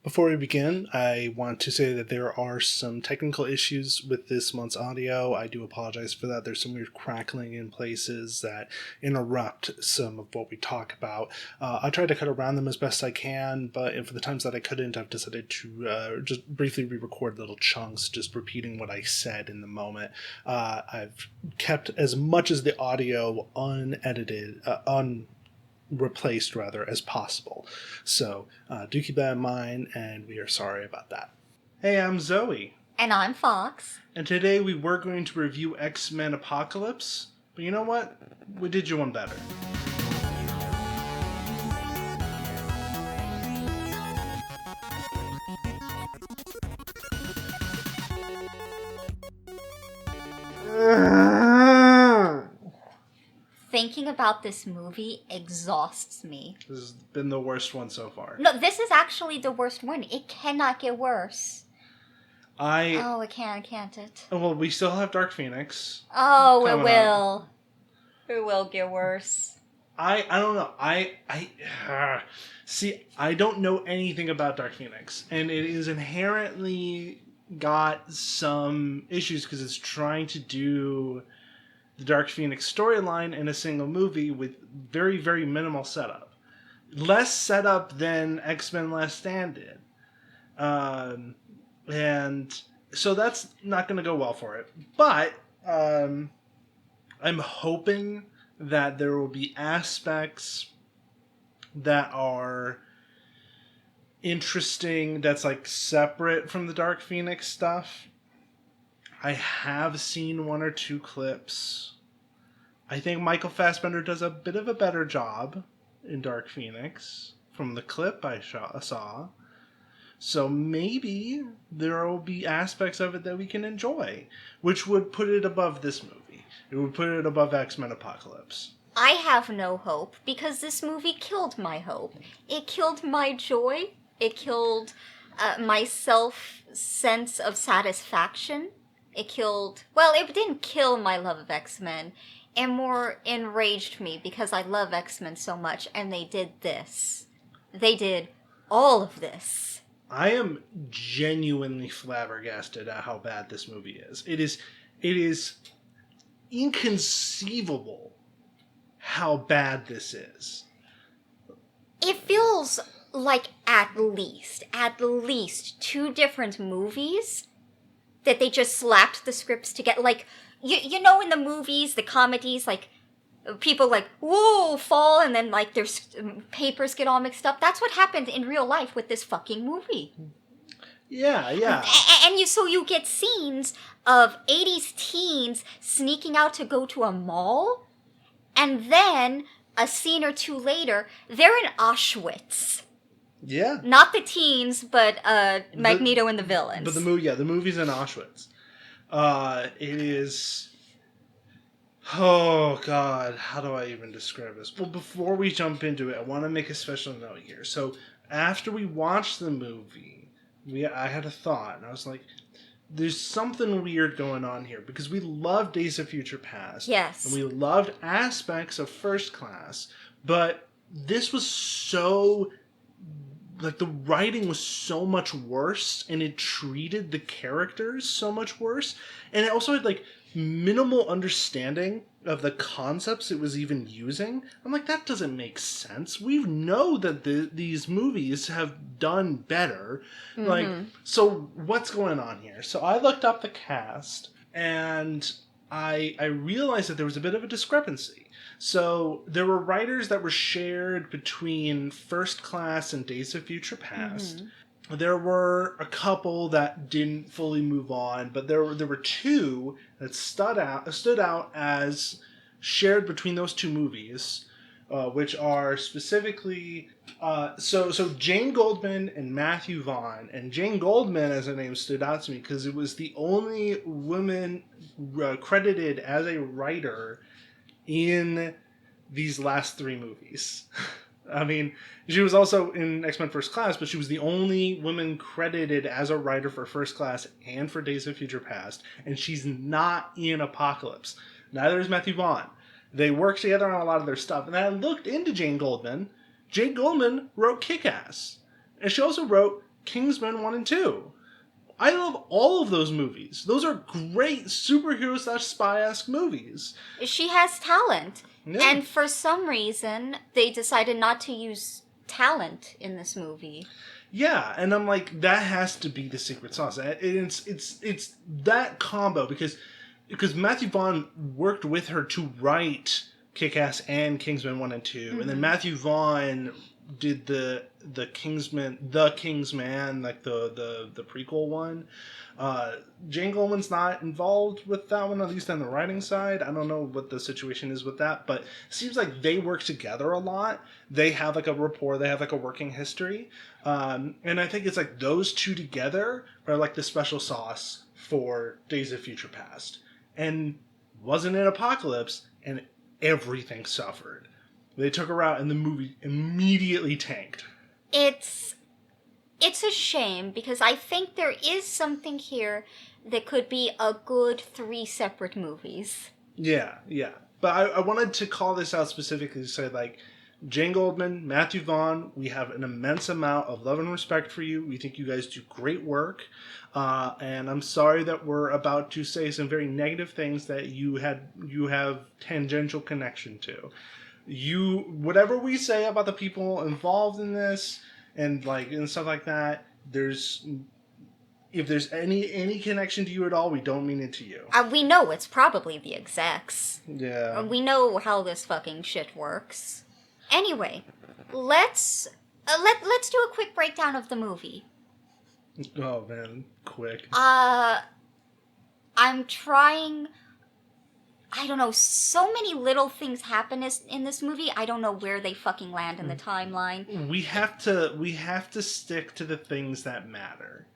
Before we begin, I want to say that there are some technical issues with this month's audio. I do apologize for that. There's some weird crackling in places that interrupt some of what we talk about. I tried to cut around them as best I can, but for the times that I couldn't, I've decided to just briefly re-record little chunks, just repeating what I said in the moment. I've kept as much as the audio unedited, replaced rather as possible. So do keep that in mind, and we are sorry about that. Hey, I'm Zoe. And I'm Fox. And today we were going to review X-Men Apocalypse, but you know what? We did you one better. Thinking about this movie exhausts me. This has been the worst one so far. No, this is actually the worst one. It cannot get worse. It can't it? Well, we still have Dark Phoenix. Oh, it will. It will get worse. I don't know. See, I don't know anything about Dark Phoenix, and it is inherently got some issues because it's trying to do the Dark Phoenix storyline in a single movie with very, very minimal setup. Less setup than X-Men Last Stand did. And so that's not going to go well for it. But I'm hoping that there will be aspects that are interesting, that's like separate from the Dark Phoenix stuff. I have seen one or two clips. I think Michael Fassbender does a bit of a better job in Dark Phoenix from the clip I saw. So maybe there will be aspects of it that we can enjoy, which would put it above this movie. It would put it above X-Men Apocalypse. I have no hope because this movie killed my hope. It killed my joy. It killed my sense of satisfaction. It didn't kill my love of X-Men. It more enraged me because I love X-Men so much, and they did this. They did all of this. I am genuinely flabbergasted at how bad this movie is. It is inconceivable how bad this is. It feels like at least two different movies that they just slapped the scripts together. Like, you know, in the movies, the comedies, like, people like, whoa, fall, and then, like, their papers get all mixed up. That's what happened in real life with this fucking movie. Yeah. And you get scenes of 80s teens sneaking out to go to a mall, and then a scene or two later, they're in Auschwitz. Yeah. Not the teens, but Magneto and the villains. But the movie's in Auschwitz. It is... Oh, God. How do I even describe this? Well, before we jump into it, I want to make a special note here. So, after we watched the movie, I had a thought, and I was like, there's something weird going on here, because we loved Days of Future Past. Yes. And we loved aspects of First Class, but this was so... Like, the writing was so much worse, and it treated the characters so much worse, and it also had, like, minimal understanding of the concepts it was even using. I'm like, that doesn't make sense. We know that these movies have done better. Mm-hmm. Like, so what's going on here? So I looked up the cast, and I realized that there was a bit of a discrepancy. So there were writers that were shared between First Class and Days of Future Past. Mm-hmm. There were a couple that didn't fully move on, but there were two that stood out as shared between those two movies, which are specifically so Jane Goldman and Matthew Vaughn. And Jane Goldman as a name stood out to me because it was the only woman credited as a writer in these last three movies. I mean, she was also in X-Men First Class, but she was the only woman credited as a writer for First Class and for Days of Future Past, and she's not in Apocalypse. Neither is Matthew Vaughn. They work together on a lot of their stuff. And then I looked into Jane Goldman. Jane Goldman wrote Kick-Ass. And she also wrote Kingsman 1 and 2. I love all of those movies. Those are great superhero / spy-esque movies. She has talent. Yeah. And for some reason, they decided not to use talent in this movie. Yeah, and I'm like, that has to be the secret sauce. It's that combo because Matthew Vaughn worked with her to write Kick-Ass and Kingsman 1 and 2, and then Matthew Vaughn did the Kingsman, like the prequel one. Jane Goldman's not involved with that one, at least on the writing side. I don't know what the situation is with that, but it seems like they work together a lot. They have like a rapport, they have like a working history. And I think it's like those two together are like the special sauce for Days of Future Past. And wasn't an apocalypse, and everything suffered. They took her out and the movie immediately tanked. It's a shame because I think there is something here that could be a good 3 separate movies. Yeah. But I wanted to call this out specifically to say, like, Jane Goldman, Matthew Vaughn, we have an immense amount of love and respect for you. We think you guys do great work. And I'm sorry that we're about to say some very negative things that you have tangential connection to. Whatever we say about the people involved in this and stuff like that, if there's any connection to you at all, we don't mean it to you. We know it's probably the execs. Yeah. We know how this fucking shit works. Anyway, let's do a quick breakdown of the movie. Oh man, quick. I'm trying. I don't know, so many little things happen in this movie. I don't know where they fucking land in the timeline. We have to stick to the things that matter.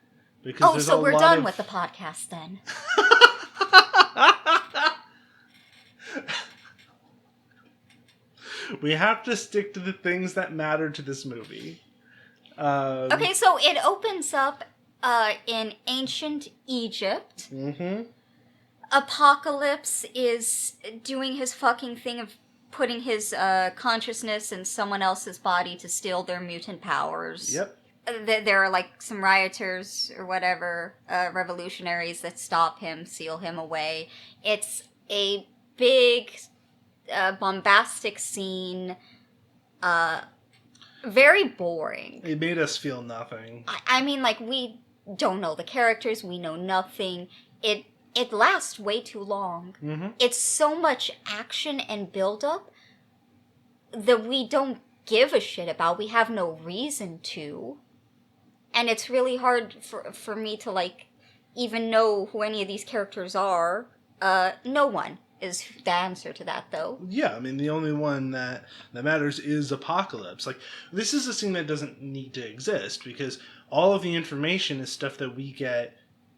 Because so we're done with the podcast then. We have to stick to the things that matter to this movie. Okay, so it opens up in ancient Egypt. Mm-hmm. Apocalypse is doing his fucking thing of putting his consciousness in someone else's body to steal their mutant powers. Yep. There are like some rioters or whatever, revolutionaries that stop him, seal him away. It's a big, bombastic scene. Very boring. It made us feel nothing. I mean, like, we don't know the characters, we know nothing. It lasts way too long. Mm-hmm. It's so much action and build-up that we don't give a shit about. We have no reason to. And it's really hard for me to, like, even know who any of these characters are. No one is the answer to that, though. Yeah, I mean, the only one that matters is Apocalypse. Like, this is a scene that doesn't need to exist, because all of the information is stuff that we get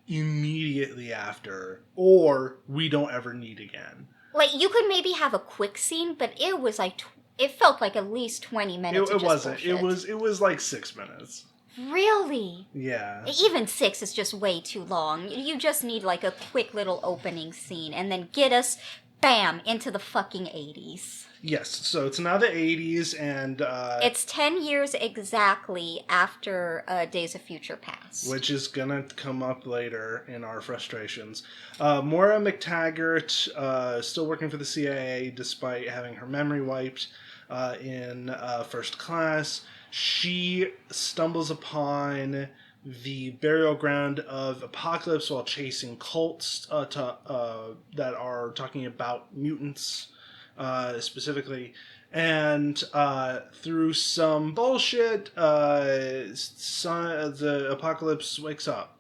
immediately after, or we don't ever need again. Like, you could maybe have a quick scene, but it was like, it felt like at least 20 minutes. It wasn't. Bullshit. It was like 6 minutes. Really? Yeah. Even 6 is just way too long. You just need like a quick little opening scene and then get us, bam, into the fucking 80s. Yes, so it's now the 80s and... it's 10 years exactly after Days of Future Past. Which is gonna come up later in our frustrations. Moira McTaggart, still working for the CIA despite having her memory wiped in First Class. She stumbles upon the burial ground of Apocalypse while chasing cults that are talking about mutants specifically. And through some bullshit, the Apocalypse wakes up.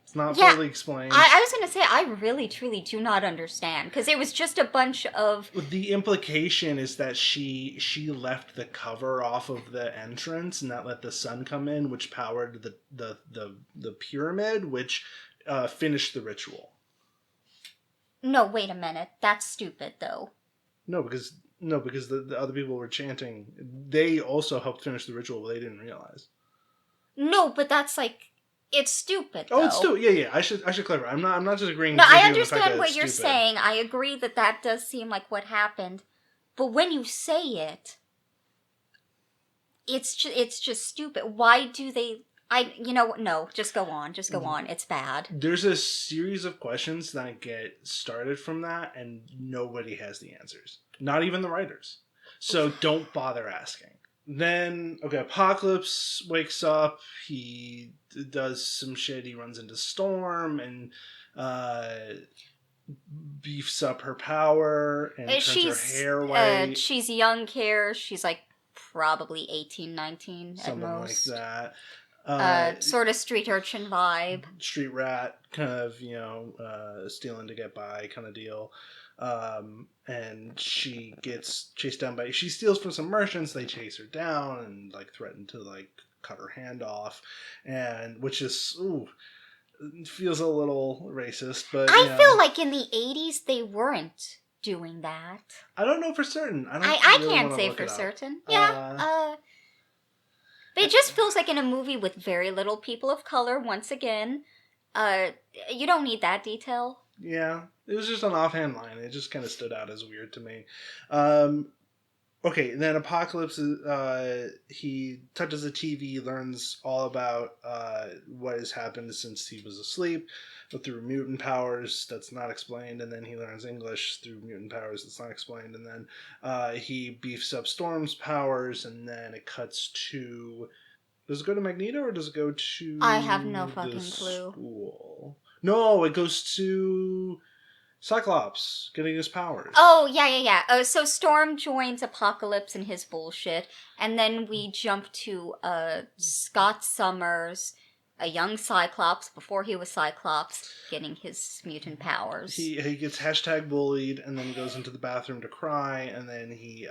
It's not fully explained. I was going to say, I really, truly do not understand. Because it was just a bunch of... The implication is that she left the cover off of the entrance and that let the sun come in, which powered the pyramid, which finished the ritual. No, wait a minute. That's stupid, though. No, because the other people were chanting. They also helped finish the ritual, but they didn't realize. No, but that's like... It's stupid, though. Oh, it's stupid. Yeah. I should clarify. I'm not just agreeing. No, with you I on the fact understand that what it's you're stupid. saying. I agree that does seem like what happened. But when you say it, it's just stupid. Why do they... No, just go on. Just go on. It's bad. There's a series of questions that get started from that, and nobody has the answers. Not even the writers. So don't bother asking. Then, Apocalypse wakes up. He does some shit. He runs into Storm and beefs up her power and turns her hair white. She's young hair. She's like probably 18, 19 Something at most. like that. Sort of street urchin vibe. Street rat, kind of, stealing to get by kind of deal. And she gets chased down she steals from some merchants. They chase her down and like threaten to like cut her hand off, and which is feels a little racist. But I feel like in the 80s they weren't doing that. I don't know for certain. I can't say for certain. Yeah. But it just feels like in a movie with very little people of color. Once again, you don't need that detail. Yeah, it was just an offhand line. It just kind of stood out as weird to me. Okay, then Apocalypse, he touches the TV, learns all about what has happened since he was asleep, but through mutant powers, that's not explained, and then he learns English through mutant powers, that's not explained, and then he beefs up Storm's powers, and then it cuts to... Does it go to Magneto, or does it go to... I have no fucking clue. School? No, it goes to Cyclops getting his powers. Oh, yeah. So Storm joins Apocalypse in his bullshit, and then we jump to Scott Summers, a young Cyclops, before he was Cyclops, getting his mutant powers. He gets hashtag bullied, and then he goes into the bathroom to cry, and then he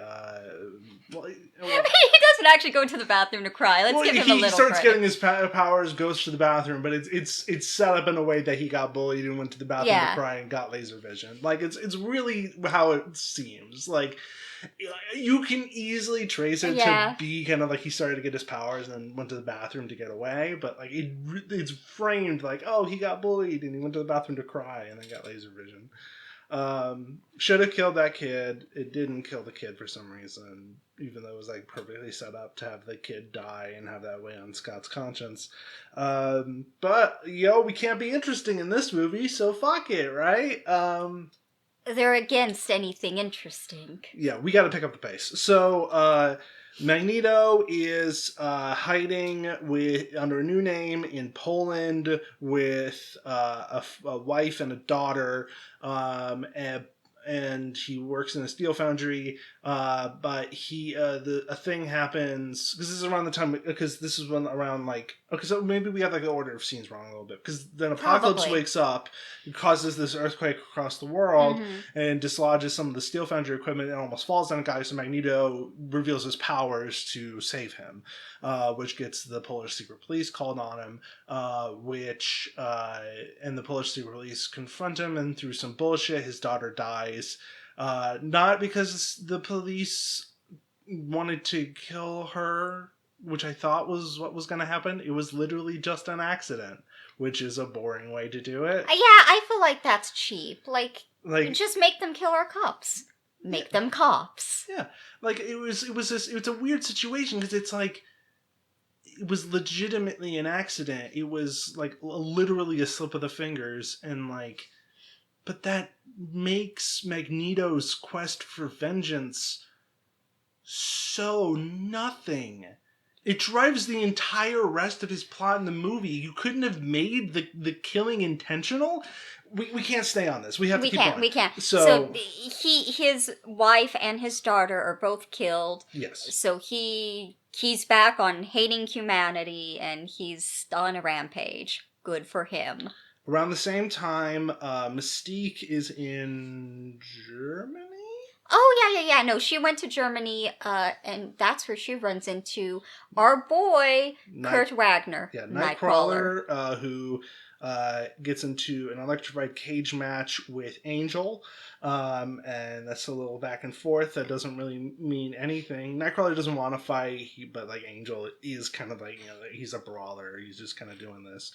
doesn't actually go to the bathroom to cry. Let's give him a little He starts credit. getting his powers, goes to the bathroom, but it's set up in a way that he got bullied and went to the bathroom to cry and got laser vision. Like, it's really how it seems. Like, you can easily trace it to be kind of like he started to get his powers and then went to the bathroom to get away, but like it's framed like, oh, he got bullied and he went to the bathroom to cry and then got laser vision. Should have killed that kid. It didn't kill the kid for some reason, even though it was like perfectly set up to have the kid die and have that weigh on Scott's conscience. But we can't be interesting in this movie, so fuck it, right? They're against anything interesting. Yeah, we got to pick up the pace. So Magneto is hiding under a new name in Poland with a wife and a daughter, and he works in a steel foundry. But a thing happens because this is around the time so maybe we have like the order of scenes wrong a little bit, because then Apocalypse wakes up, it causes this earthquake across the world, and dislodges some of the steel foundry equipment and almost falls on a guy. So Magneto reveals his powers to save him, which gets the Polish secret police called on him, and the Polish secret police confront him, and through some bullshit his daughter dies, not because the police wanted to kill her, which I thought was what was going to happen. It was literally just an accident, which is a boring way to do it. Yeah, I feel like that's cheap. Like just make them kill our cops. Make them cops. Yeah, like it was a weird situation, because it's like it was legitimately an accident. It was like literally a slip of the fingers, and like, but that makes Magneto's quest for vengeance so nothing. It drives the entire rest of his plot in the movie. You couldn't have made the killing intentional. We can't stay on this. We have to keep going. We can't. So his wife and his daughter are both killed. Yes. So he's back on hating humanity, and he's on a rampage. Good for him. Around the same time, Mystique is in Germany? Oh, yeah. No, she went to Germany, and that's where she runs into our boy, Kurt Wagner. Yeah, Nightcrawler, who gets into an electrified cage match with Angel, and that's a little back and forth that doesn't really mean anything. Nightcrawler doesn't want to fight, but like Angel is kind of like, he's a brawler. He's just kind of doing this.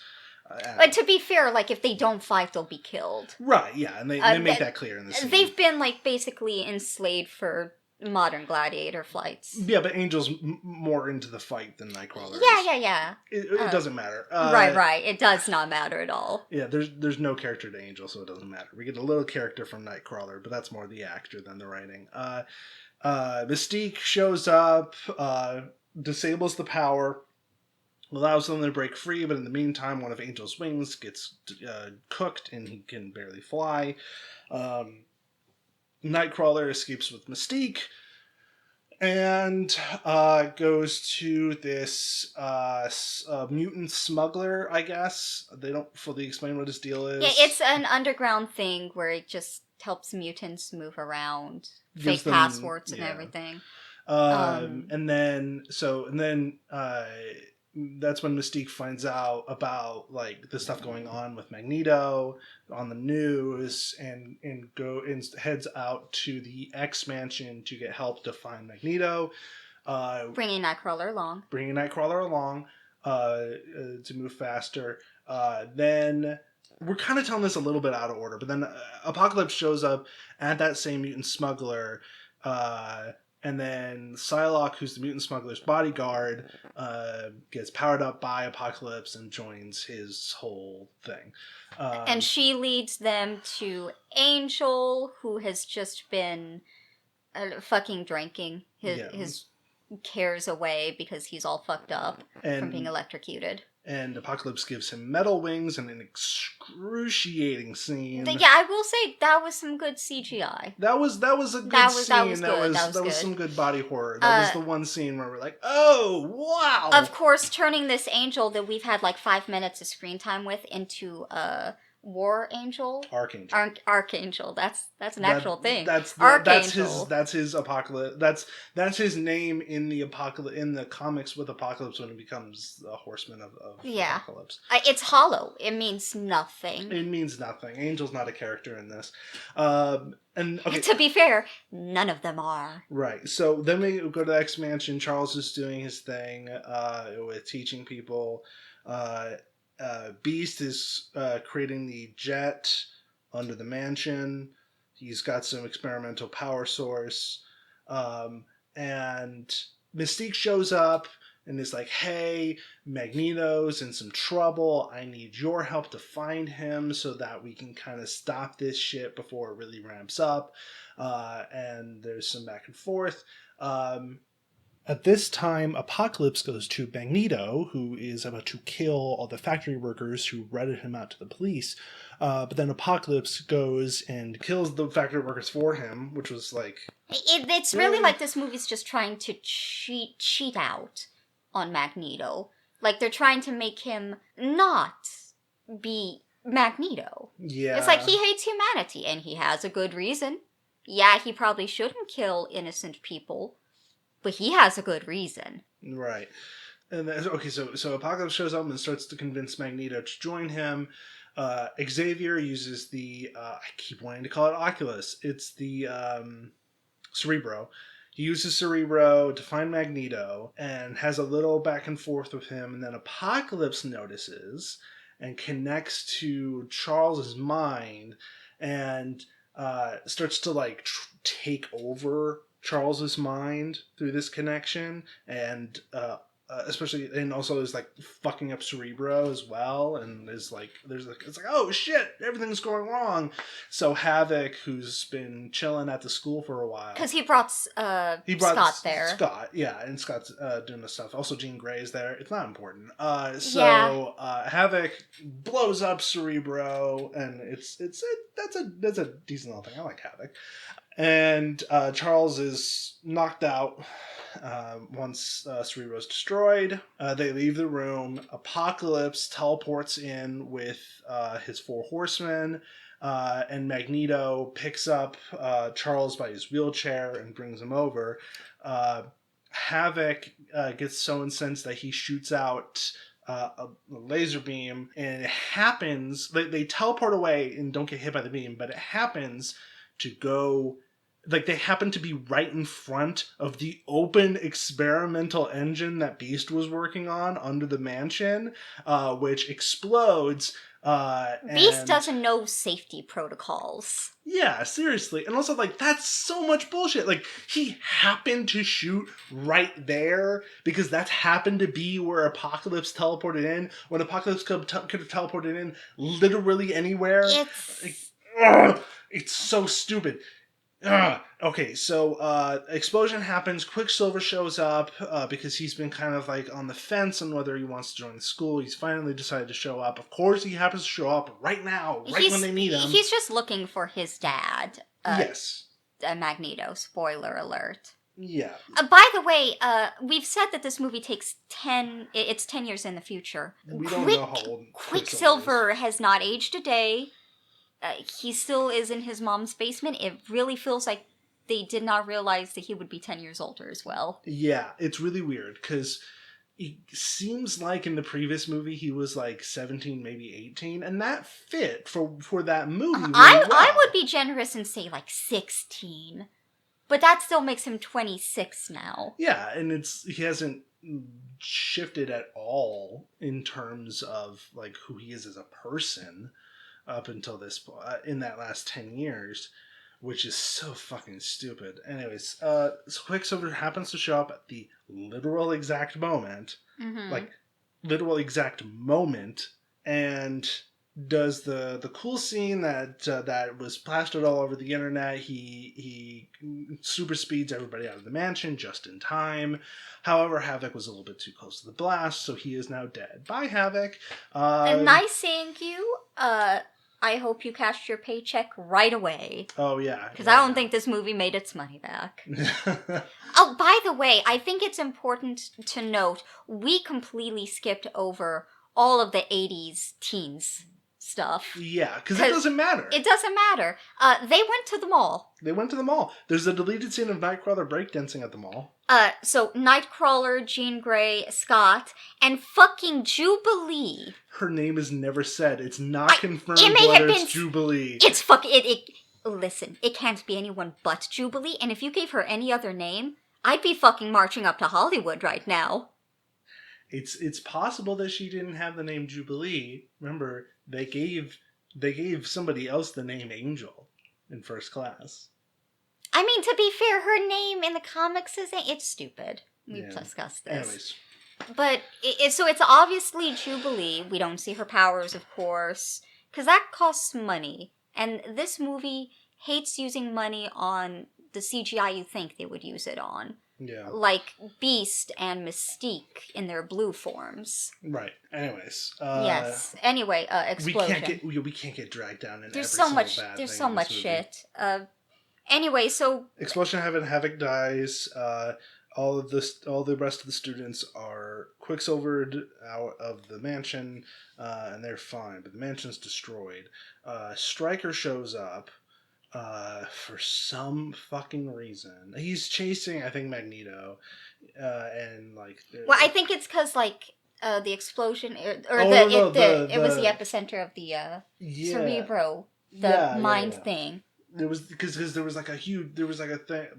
But to be fair, like, if they don't fight, they'll be killed. Right, yeah, and they make that clear in this scene. They've been, like, basically enslaved for modern gladiator fights. Yeah, but Angel's more into the fight than Nightcrawler is. Yeah. It doesn't matter. Right. It does not matter at all. Yeah, there's no character to Angel, so it doesn't matter. We get a little character from Nightcrawler, but that's more the actor than the writing. Mystique shows up, disables the power, allows them to break free, but in the meantime, one of Angel's wings gets cooked and he can barely fly. Nightcrawler escapes with Mystique and goes to this mutant smuggler, I guess. They don't fully explain what his deal is. Yeah, it's an underground thing where it just helps mutants move around, fake passwords and everything. And then that's when Mystique finds out about like the stuff going on with Magneto on the news, and heads out to the X Mansion to get help to find Magneto. Bringing Nightcrawler along to move faster. Then we're kind of telling this a little bit out of order, but then Apocalypse shows up at that same mutant smuggler. And then Psylocke, who's the mutant smuggler's bodyguard, gets powered up by Apocalypse and joins his whole thing. And she leads them to Angel, who has just been fucking drinking his cares away because he's all fucked up from being electrocuted. And Apocalypse gives him metal wings in an excruciating scene. Yeah, I will say that was some good CGI. That was a good scene. That was some good body horror. That was the one scene where we're like, oh, wow! Of course, turning this Angel that we've had like 5 minutes of screen time with into War Angel? Archangel. That's an actual thing. Archangel. That's his Apocalypse. That's his name in the comics with Apocalypse when he becomes the Horseman of Apocalypse. It's hollow. It means nothing. Angel's not a character in this. And to be fair, none of them are. Right. So then we go to the X Mansion. Charles is doing his thing with teaching people. Beast is creating the jet under the mansion. He's got some experimental power source. And Mystique shows up and is like, hey, Magneto's in some trouble. I need your help to find him so that we can kind of stop this shit before it really ramps up. And there's some back and forth. At this time, Apocalypse goes to Magneto, who is about to kill all the factory workers who ratted him out to the police. But then Apocalypse goes and kills the factory workers for him, which was like... It's really like this movie's just trying to cheat out on Magneto. Like, they're trying to make him not be Magneto. Yeah. It's like he hates humanity, and he has a good reason. Yeah, he probably shouldn't kill innocent people, but he has a good reason. Right. And then, so Apocalypse shows up and starts to convince Magneto to join him. Xavier uses the, I keep wanting to call it Oculus. It's the Cerebro. He uses Cerebro to find Magneto and has a little back and forth with him. And then Apocalypse notices and connects to Charles's mind and starts to like take over Charles's mind through this connection, and especially, and also is like fucking up Cerebro as well, and is like it's like, oh shit, everything's going wrong. So Havoc, who's been chilling at the school for a while, because he brought Scott there. And Scott's doing the stuff. Also, Jean Grey's there. It's not important. Havoc blows up Cerebro, and that's a decent little thing. I like Havoc. And Charles is knocked out once Cerebro's destroyed. They leave the room. Apocalypse teleports in with his 4 horsemen, and Magneto picks up Charles by his wheelchair and brings him over. Havoc gets so incensed that he shoots out a laser beam, and it happens, they teleport away and don't get hit by the beam, but it happens to go like they happen to be right in front of the open experimental engine that Beast was working on under the mansion, which explodes. Beast And doesn't know safety protocols. yeah, seriously. And also, like, that's so much bullshit. Like, he happened to shoot right there because that happened to be where Apocalypse teleported in, when Apocalypse could have teleported in literally anywhere. Like, It's... ugh, it's so stupid. Ugh. Okay, so explosion happens. Quicksilver shows up because he's been kind of like on the fence on whether he wants to join the school. He's finally decided to show up. Of course, he happens to show up right now, right when they need him. He's just looking for his dad. Yes. Magneto. Spoiler alert. Yeah. By the way, we've said that this movie takes 10 years in the future. We don't know how old Quicksilver has not aged a day. He still is in his mom's basement. It really feels like they did not realize that he would be 10 years older as well. Yeah, it's really weird because it seems like in the previous movie he was like 17, maybe 18, and that fit for that movie really well. I would be generous and say like 16. But that still makes him 26 now. Yeah, and he hasn't shifted at all in terms of like who he is as a person up until this in that last 10 years, which is so fucking stupid. Anyways, so Quicksilver happens to show up at the literal exact moment, like literal exact moment, and does the cool scene that was plastered all over the internet. He super speeds everybody out of the mansion just in time. However, Havoc was a little bit too close to the blast, so he is now dead. Bye, Havoc. Nice seeing you. I hope you cashed your paycheck right away. Oh, yeah. Because I don't think this movie made its money back. Oh, by the way, I think it's important to note, we completely skipped over all of the 80s teens stuff. Yeah, because it doesn't matter. It doesn't matter. They went to the mall. They went to the mall. There's a deleted scene of Nightcrawler breakdancing at the mall. So Nightcrawler, Jean Grey, Scott, and fucking Jubilee. Her name is never said. It's not confirmed it may whether have been, it's Jubilee. It's fucking... Listen, it can't be anyone but Jubilee, and if you gave her any other name, I'd be fucking marching up to Hollywood right now. It's possible that she didn't have the name Jubilee. Remember, they gave somebody else the name Angel in First Class. I mean, to be fair, her name in the comics isn't... It's stupid. We've discussed this. Anyways. But, so it's obviously Jubilee. We don't see her powers, of course, because that costs money. And this movie hates using money on the CGI you think they would use it on. Yeah. Like Beast and Mystique in their blue forms. Right. Anyways. Yes. Anyway, explosion. We can't get dragged down in there's every so much. bad There's thing so in much this shit. Anyway, so explosion happens. Havoc dies. All the rest of the students are Quicksilvered out of the mansion, and they're fine. But the mansion's destroyed. Stryker shows up. For some fucking reason, he's chasing, I think, Magneto, and like. Well, I think it's because like the explosion it was the epicenter of the Cerebro, mind thing. There was because there was like a thing.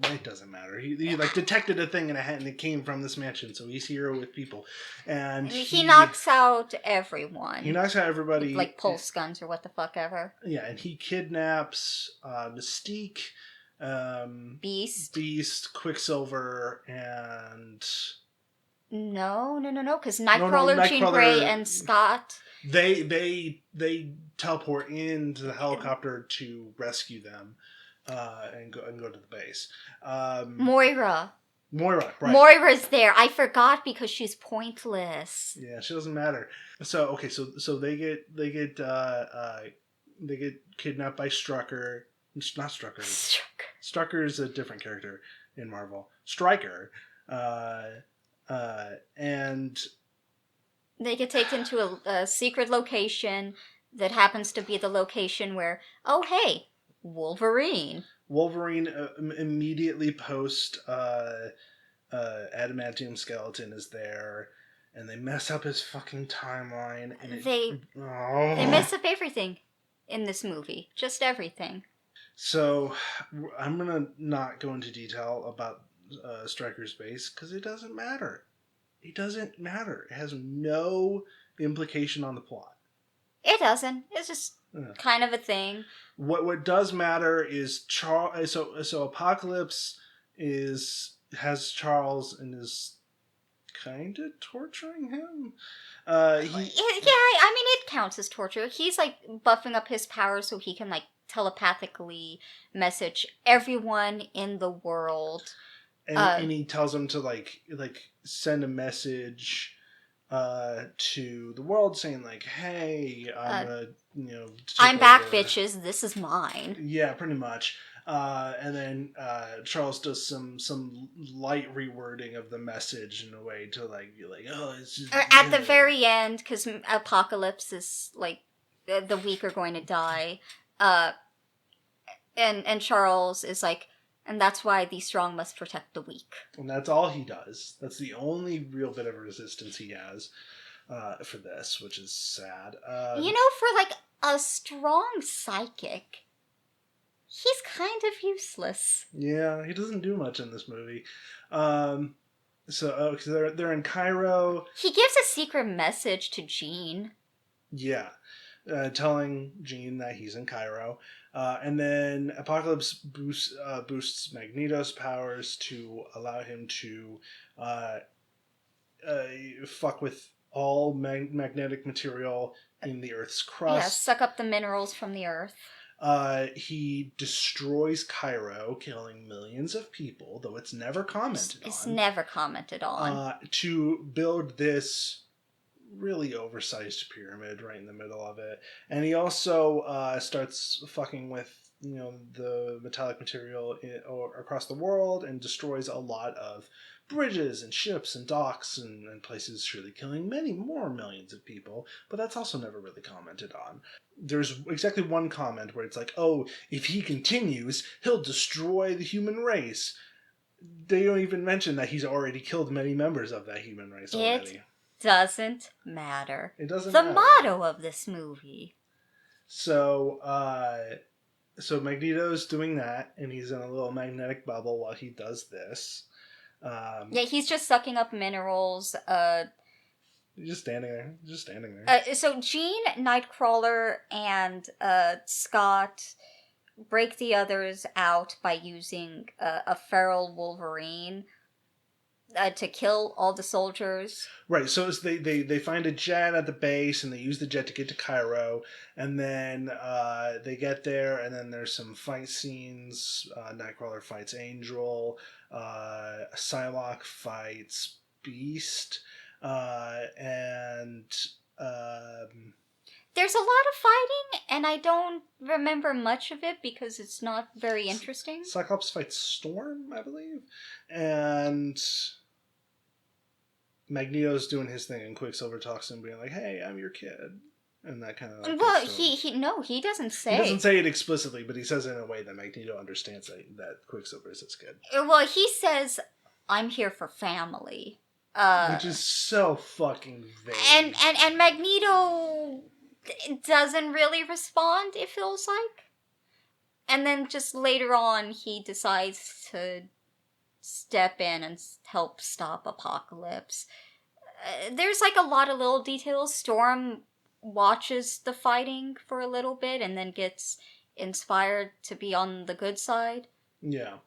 It doesn't matter. He like detected a thing in a hat, and it came from this mansion. So he's here with people, and he knocks out everyone. He knocks out everybody, with, like pulse guns or what the fuck ever. Yeah, and he kidnaps Mystique, Beast, Quicksilver, and no, because Nightcrawler, Jean Grey, and Scott. They teleport into the helicopter to rescue them, and go to the base. Moira, right? Moira's there. I forgot because she's pointless. Yeah, she doesn't matter. So okay, so they get kidnapped by Strucker. Not Strucker. Strucker is a different character in Marvel. Stryker, and they get taken to a secret location that happens to be the location where, oh hey, Wolverine. Wolverine immediately post adamantium skeleton is there, and they mess up his fucking timeline. And they mess up everything in this movie, just everything. So I'm gonna not go into detail about Stryker's base because it doesn't matter. It doesn't matter. It has no implication on the plot. It doesn't. It's just Yeah. kind of a thing. What does matter is Charles. So Apocalypse has Charles and is kind of torturing him. I mean, it counts as torture. He's like buffing up his power so he can like telepathically message everyone in the world. And he tells him to like send a message to the world saying like, "Hey, I'm gonna I'm back, over. bitches. This is mine." Yeah, pretty much. And then Charles does some light rewording of the message in a way to like be like, "Oh, it's just." Or at the very end, because Apocalypse is like the weak are going to die, and Charles is like, and that's why the strong must protect the weak. And that's all he does. That's the only real bit of resistance he has for this, which is sad. For like a strong psychic, he's kind of useless. Yeah, he doesn't do much in this movie. So they're in Cairo. He gives a secret message to Jean. Yeah, telling Jean that he's in Cairo. And then Apocalypse boosts Magneto's powers to allow him to fuck with all magnetic material in the Earth's crust. Yeah, suck up the minerals from the Earth. He destroys Cairo, killing millions of people, though it's never commented on. It's never commented on. To build this really oversized pyramid right in the middle of it. And he also starts fucking with the metallic material across the world and destroys a lot of bridges and ships and docks and places, surely killing many more millions of people, but that's also never really commented on. There's exactly one comment where it's like, oh, if he continues, he'll destroy the human race. They don't even mention that he's already killed many members of that human race already. It doesn't matter. It doesn't the matter. motto of this movie. So Magneto's doing that, and he's in a little magnetic bubble while he does this. Yeah, he's just sucking up minerals. He's just standing there. So Jean, Nightcrawler, and Scott break the others out by using a feral Wolverine to kill all the soldiers. Right, so they find a jet at the base, and they use the jet to get to Cairo, and then they get there, and then there's some fight scenes. Nightcrawler fights Angel, Psylocke fights Beast, and... There's a lot of fighting, and I don't remember much of it because it's not very interesting. Cyclops fights Storm, I believe, and Magneto's doing his thing, and Quicksilver talks to him, being like, "Hey, I'm your kid," and that kind of. Like, well, he doesn't say. He doesn't say it explicitly, but he says it in a way that Magneto understands that Quicksilver is his kid. Well, he says, "I'm here for family," which is so fucking vague. And Magneto doesn't really respond, it feels like. And then just later on, he decides to step in and help stop Apocalypse. There's like a lot of little details. Storm watches the fighting for a little bit and then gets inspired to be on the good side. Yeah.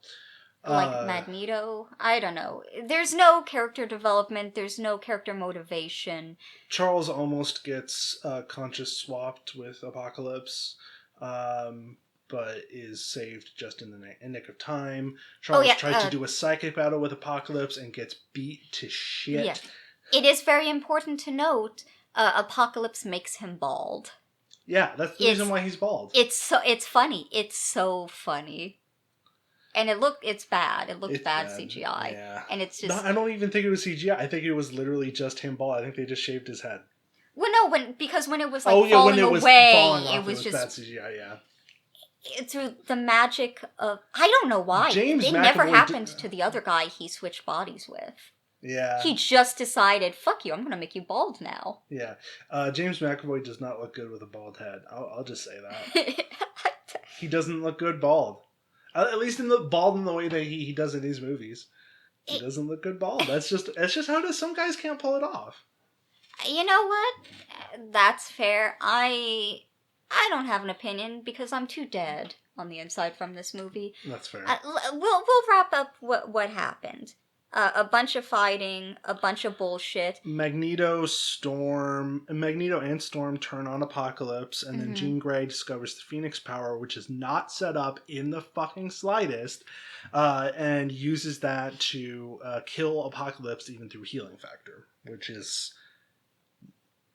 Like Magneto. I don't know. There's no character development. There's no character motivation. Charles almost gets conscious swapped with Apocalypse, but is saved just in the nick of time. Charles tries to do a psychic battle with Apocalypse and gets beat to shit. Yeah. It is very important to note, Apocalypse makes him bald. Yeah, that's the reason why he's bald. It's funny. It's so funny. And it's bad. It looked bad CGI. Yeah. And it's just... No, I don't even think it was CGI. I think it was literally just him bald. I think they just shaved his head. Well, no, because when it was falling away, it was just... bad CGI, yeah. Through the magic of... I don't know why. It never happened to the other guy he switched bodies with. Yeah. He just decided, fuck you, I'm going to make you bald now. Yeah. James McAvoy does not look good with a bald head. I'll just say that. He doesn't look good bald. At least in the bald in the way that he does in these movies. He doesn't look good bald. That's just how it is. Some guys can't pull it off. You know what? That's fair. I don't have an opinion because I'm too dead on the inside from this movie. That's fair. We'll wrap up what happened. A bunch of fighting, a bunch of bullshit. Magneto and Storm turn on Apocalypse, and then Jean Grey discovers the Phoenix power, which is not set up in the fucking slightest, and uses that to kill Apocalypse even through healing factor, which is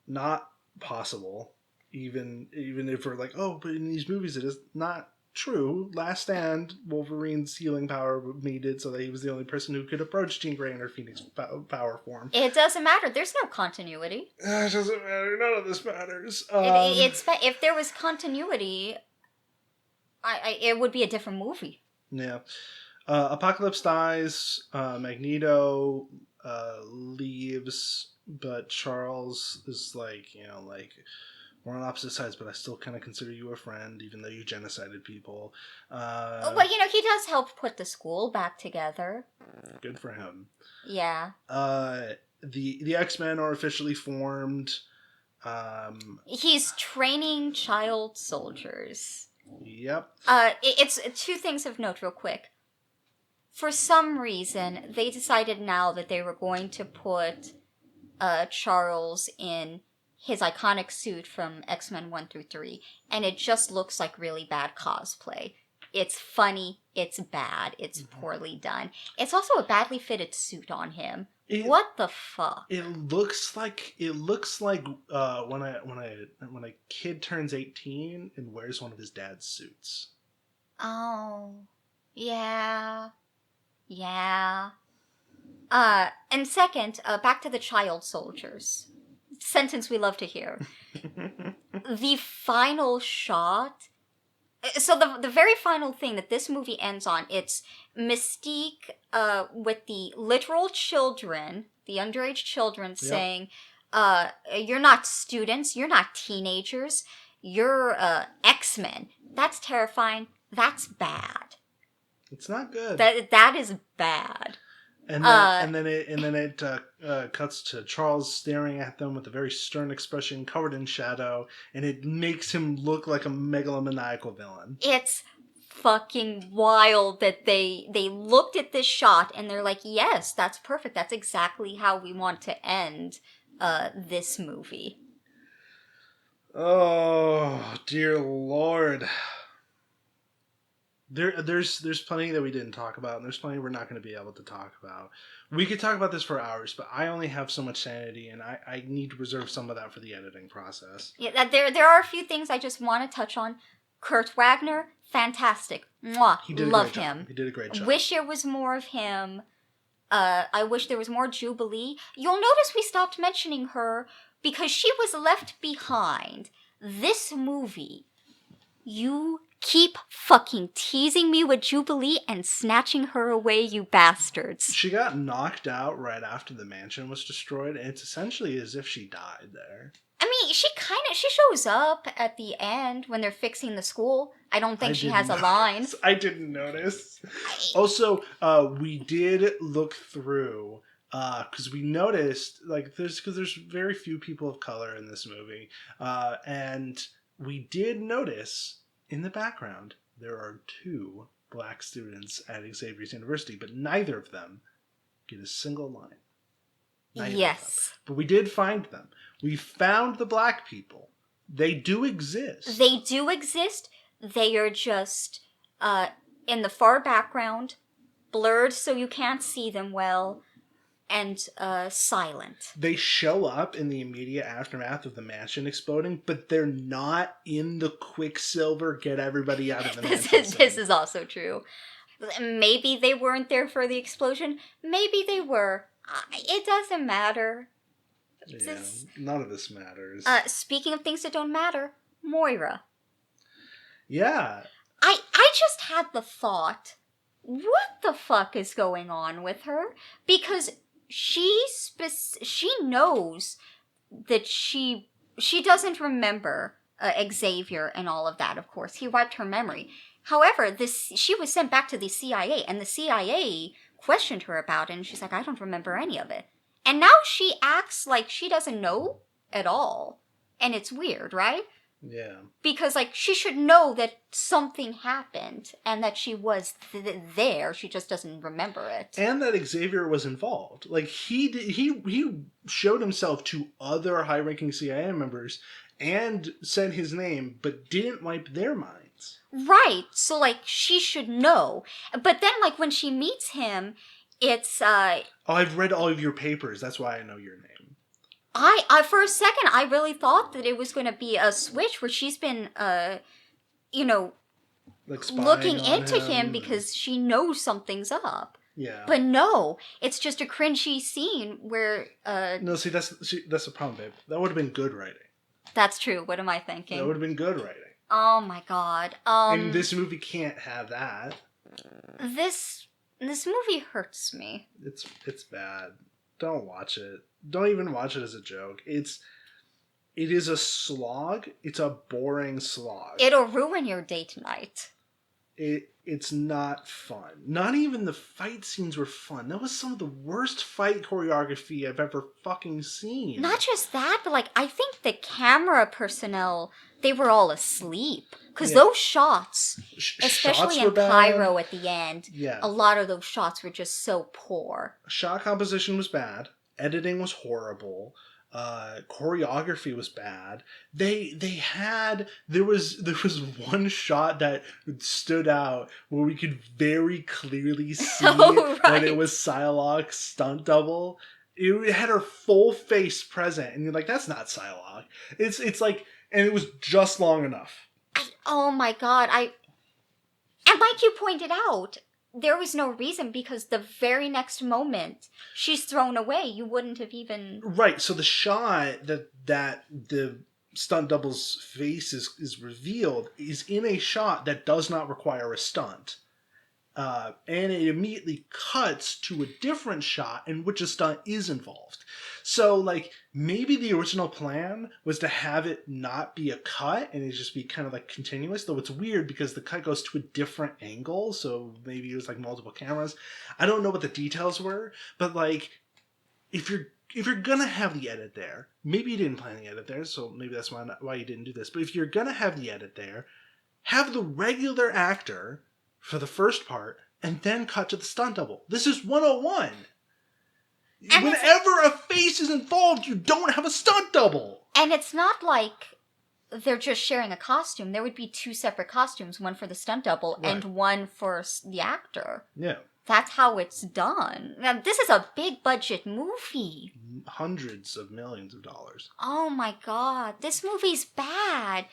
not possible. Even if we're like, oh, but in these movies it is not true. Last Stand, Wolverine's healing power made it so that he was the only person who could approach Jean Grey in her Phoenix power form. It doesn't matter. There's no continuity. It doesn't matter. None of this matters. If there was continuity, it would be a different movie. Yeah. Apocalypse dies. Magneto leaves, but Charles is like, we're on opposite sides, but I still kind of consider you a friend, even though you genocided people. Well, he does help put the school back together. Good for him. Yeah. The X-Men are officially formed. He's training child soldiers. Yep. It's two things of note real quick. For some reason, they decided now that they were going to put Charles in his iconic suit from X-Men 1 through 3, and it just looks like really bad cosplay. It's funny, it's bad, it's poorly done. It's also a badly fitted suit on him. What the fuck? It looks like when a kid turns 18 and wears one of his dad's suits. Oh, yeah. And second, back to the child soldiers. Sentence we love to hear. The final shot. So the very final thing that this movie ends on, it's Mystique with the literal children, the underage children, saying, you're not students, you're not teenagers, you're X-Men. That's terrifying. That's bad. It's not good. That is bad. And then it cuts to Charles staring at them with a very stern expression, covered in shadow, and it makes him look like a megalomaniacal villain. It's fucking wild that they looked at this shot and they're like, yes, that's perfect. That's exactly how we want to end this movie. Oh, dear Lord. There's plenty that we didn't talk about, and there's plenty we're not going to be able to talk about. We could talk about this for hours, but I only have so much sanity, and I need to reserve some of that for the editing process. Yeah, there are a few things I just want to touch on. Kurt Wagner, fantastic. Mwah. Love him. He did a great job. Wish there was more of him. I wish there was more Jubilee. You'll notice we stopped mentioning her because she was left behind. This movie, you keep fucking teasing me with Jubilee and snatching her away, you bastards. She got knocked out right after the mansion was destroyed, and it's essentially as if she died there. I mean, she shows up at the end when they're fixing the school. I don't think she has a line. I didn't notice. Also, we did look through, because we noticed, there's very few people of color in this movie, and we did notice in the background, there are 2 black students at Xavier's University, but neither of them get a single line. Yes. But we did find them. We found the black people. They do exist. They do exist. They are just in the far background, blurred so you can't see them well, and silent. They show up in the immediate aftermath of the mansion exploding, but they're not in the Quicksilver get everybody out of the mansion. This is also true. Maybe they weren't there for the explosion. Maybe they were. It doesn't matter. Yeah, none of this matters. Speaking of things that don't matter, Moira. Yeah. I just had the thought, what the fuck is going on with her? Because she knows that she doesn't remember Xavier and all of that, of course. He wiped her memory. However, she was sent back to the CIA, and the CIA questioned her about it, and she's like, I don't remember any of it. And now she acts like she doesn't know at all. And it's weird, right? Yeah. Because, like, she should know that something happened and that she was there. She just doesn't remember it. And that Xavier was involved. Like, he showed himself to other high-ranking CIA members and said his name, but didn't wipe their minds. Right. So, like, she should know. But then, like, when she meets him, it's, Oh, I've read all of your papers. That's why I know your name. I for a second, I really thought that it was going to be a switch where she's been, you know, Like looking into him and... because she knows something's up. Yeah. But no, it's just a cringy scene where, No, see, that's the problem, babe. That would have been good writing. That's true. What am I thinking? That would have been good writing. Oh my god. And this movie can't have that. This movie hurts me. It's bad. Don't watch it. Don't even watch it as a joke. It is a slog. It's a boring slog. It'll ruin your date night. It's not fun. Not even the fight scenes were fun. That was some of the worst fight choreography I've ever fucking seen. Not just that, but like I think the camera personnel, they were all asleep. Because those shots, especially in Cairo at the end, a lot of those shots were just so poor. Shot composition was bad. Editing was horrible. Choreography was bad. There was one shot that stood out where we could very clearly see that it was Psylocke's stunt double. It had her full face present, and you're like, that's not Psylocke. It's like, and it was just long enough. Oh my god, and like you pointed out, there was no reason because the very next moment she's thrown away, you wouldn't have even... Right, so the shot that the stunt double's face is revealed is in a shot that does not require a stunt. And it immediately cuts to a different shot in which a stunt is involved. So, like, maybe the original plan was to have it not be a cut and it just be kind of like continuous, though it's weird because the cut goes to a different angle, so maybe it was like multiple cameras. I don't know what the details were, but like, if you're gonna have the edit there, maybe you didn't plan the edit there, so maybe that's why you didn't do this, but if you're gonna have the edit there, have the regular actor for the first part, and then cut to the stunt double. This is 101. And whenever a face is involved, you don't have a stunt double. And it's not like they're just sharing a costume. There would be two separate costumes, one for the stunt double and one for the actor. Yeah. That's how it's done. Now, this is a big budget movie. Hundreds of millions of dollars. Oh my god. This movie's bad.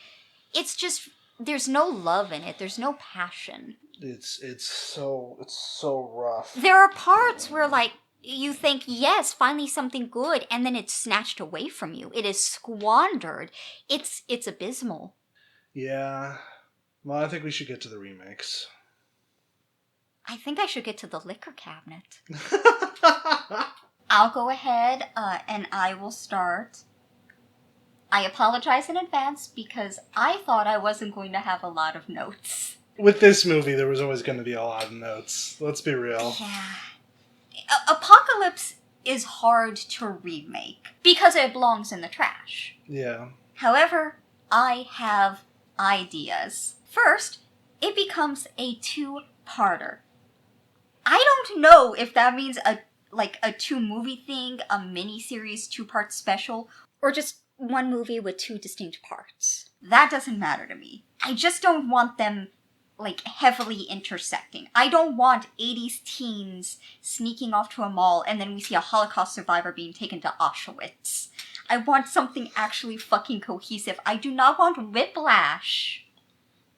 It's just, there's no love in it. There's no passion. It's so rough. There are parts where, like, you think, yes, finally something good, and then it's snatched away from you. It is squandered. It's abysmal. Yeah. Well, I think we should get to the remakes. I think I should get to the liquor cabinet. I'll go ahead and I will start. I apologize in advance because I thought I wasn't going to have a lot of notes. With this movie, there was always going to be a lot of notes. Let's be real. Yeah. Apocalypse is hard to remake because it belongs in the trash. Yeah. However, I have ideas. First, it becomes a two-parter. I don't know if that means a 2-movie thing, a mini-series 2-part special, or just one movie with 2 distinct parts. That doesn't matter to me. I just don't want them heavily intersecting. I don't want 80s teens sneaking off to a mall and then we see a Holocaust survivor being taken to Auschwitz. I want something actually fucking cohesive. I do not want whiplash.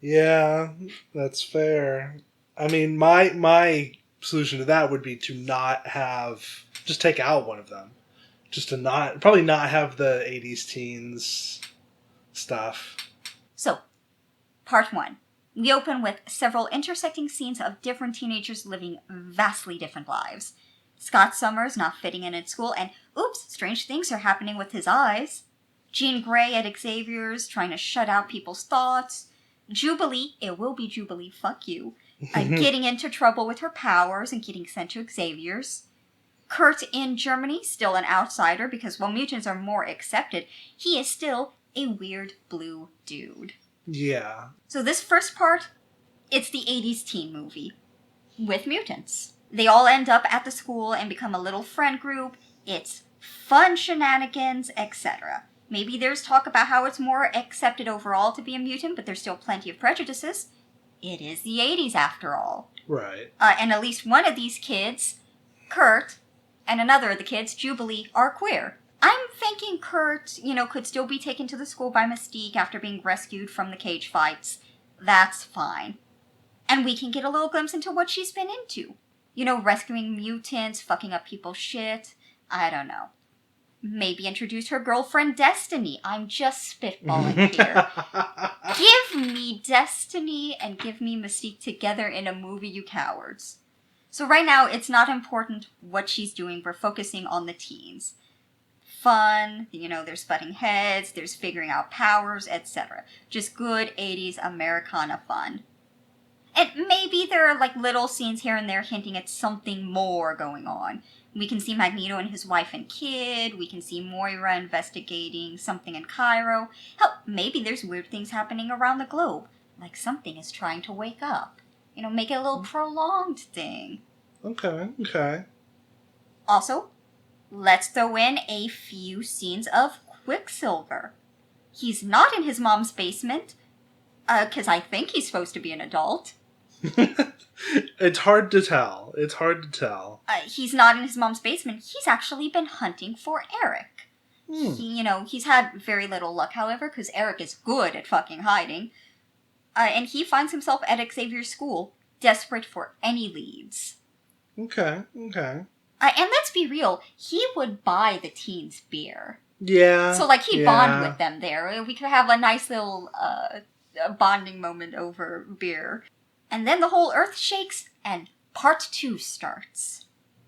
Yeah, that's fair. I mean, my solution to that would be to not have... just take out one of them. Just to probably not have the 80s teens stuff. So, part 1. We open with several intersecting scenes of different teenagers living vastly different lives. Scott Summers not fitting in at school, and oops, strange things are happening with his eyes. Jean Grey at Xavier's, trying to shut out people's thoughts. Jubilee, it will be Jubilee, fuck you, getting into trouble with her powers and getting sent to Xavier's. Kurt in Germany, still an outsider, because while mutants are more accepted, he is still a weird blue dude. Yeah. So this first part, it's the 80s teen movie with mutants. They all end up at the school and become a little friend group. It's fun shenanigans, etc. Maybe there's talk about how it's more accepted overall to be a mutant, but there's still plenty of prejudices. It is the 80s after all. Right. And at least one of these kids, Kurt, and another of the kids, Jubilee, are queer. I'm thinking Kurt, could still be taken to the school by Mystique after being rescued from the cage fights. That's fine. And we can get a little glimpse into what she's been into. Rescuing mutants, fucking up people's shit. I don't know. Maybe introduce her girlfriend Destiny. I'm just spitballing here. Give me Destiny and give me Mystique together in a movie, you cowards. So right now, it's not important what she's doing. We're focusing on the teens. Fun, there's butting heads, there's figuring out powers, etc. Just good 80s Americana fun. And maybe there are little scenes here and there hinting at something more going on. We can see Magneto and his wife and kid. We can see Moira investigating something in Cairo. Hell, maybe there's weird things happening around the globe. Like something is trying to wake up. Make it a little prolonged thing. Okay. Also, let's throw in a few scenes of Quicksilver. He's not in his mom's basement, because I think he's supposed to be an adult. It's hard to tell. He's not in his mom's basement. He's actually been hunting for Eric. He's had very little luck, however, because Eric is good at fucking hiding. And he finds himself at Xavier's school, desperate for any leads. Okay. And let's be real, he would buy the teens beer. Yeah. So, he'd bond with them there. We could have a nice little bonding moment over beer. And then the whole earth shakes, and part 2 starts.